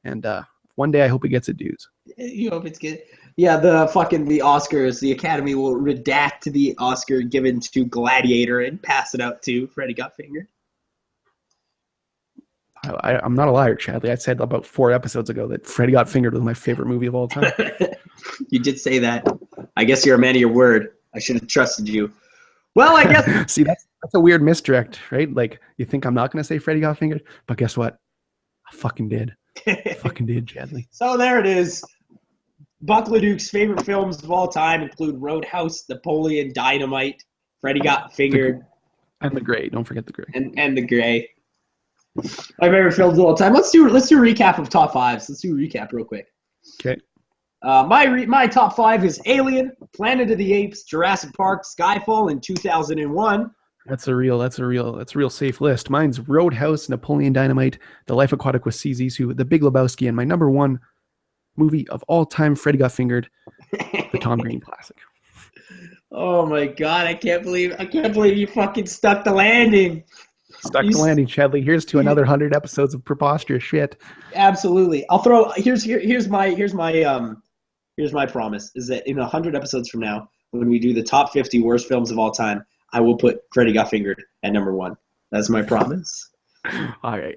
And one day I hope it gets it dues. You hope it's good. Yeah, the Oscars, the Academy will redact the Oscar given to Gladiator and pass it out to Freddy Got Fingered. I'm not a liar, Chadley. I said about 4 episodes ago that Freddy Got Fingered was my favorite movie of all time. You did say that. I guess you're a man of your word. I should have trusted you. Well, I guess. See, that's a weird misdirect, right? You think I'm not going to say Freddy Got Fingered, but guess what? I fucking did. Chadley. So there it is. Buck LeDuc's favorite films of all time include Roadhouse, Napoleon Dynamite, Freddy Got Fingered, and The Gray. Don't forget The Gray. And The Gray. My favorite films of all time. Let's do a recap of top 5s. Let's do a recap real quick. Okay. My top 5 is Alien, Planet of the Apes, Jurassic Park, Skyfall in 2001. That's a real safe list. Mine's Roadhouse, Napoleon Dynamite, The Life Aquatic with Steve Zissou, The Big Lebowski, and my number 1 movie of all time, Freddy Got Fingered, the Tom Green classic. Oh my God! I can't believe you fucking stuck the landing. Stuck the landing, Chadley. Here's to another 100 episodes of preposterous shit. Absolutely. I'll throw. Here's my promise. Is that in 100 episodes from now, when we do the top 50 worst films of all time, I will put Freddy Got Fingered at number 1. That's my promise. All right.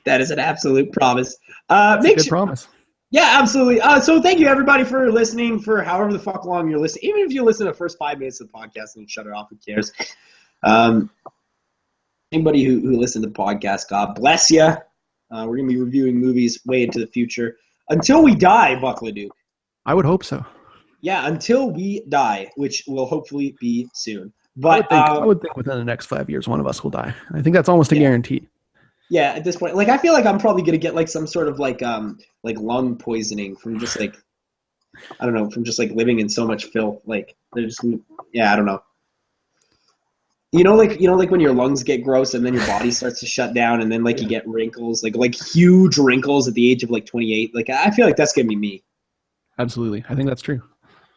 That is an absolute promise. That's a good promise. Yeah, absolutely. So thank you, everybody, for listening for however the fuck long you're listening. Even if you listen to the first 5 minutes of the podcast and shut it off, who cares? Anybody who listened to the podcast, God bless you. We're going to be reviewing movies way into the future. Until we die, Buckleduke. I would hope so. Yeah, until we die, which will hopefully be soon. But I would think within the next 5 years, one of us will die. I think that's almost a guarantee. Yeah, at this point, like I feel like I'm probably gonna get like some sort of like lung poisoning from just like I don't know, from just like living in so much filth. Like they're just I don't know. You know, like when your lungs get gross and then your body starts to shut down and then like you get wrinkles, like huge wrinkles at the age of like 28. Like I feel like that's gonna be me. Absolutely, I think that's true.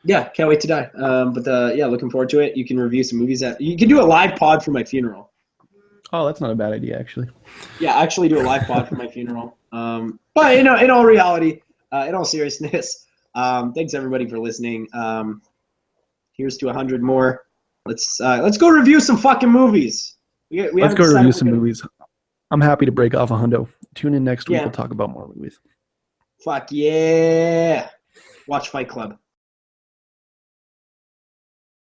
Yeah, can't wait to die. Yeah, looking forward to it. You can review some movies. You can do a live pod for my funeral. Oh, that's not a bad idea, actually. Yeah, actually do a live pod for my funeral. But in all reality, in all seriousness, thanks everybody for listening. Here's to 100 more. Let's go review some fucking movies. Let's go review some movies. I'm happy to break off a hundo. Tune in next week. We'll talk about more movies. Fuck yeah! Watch Fight Club.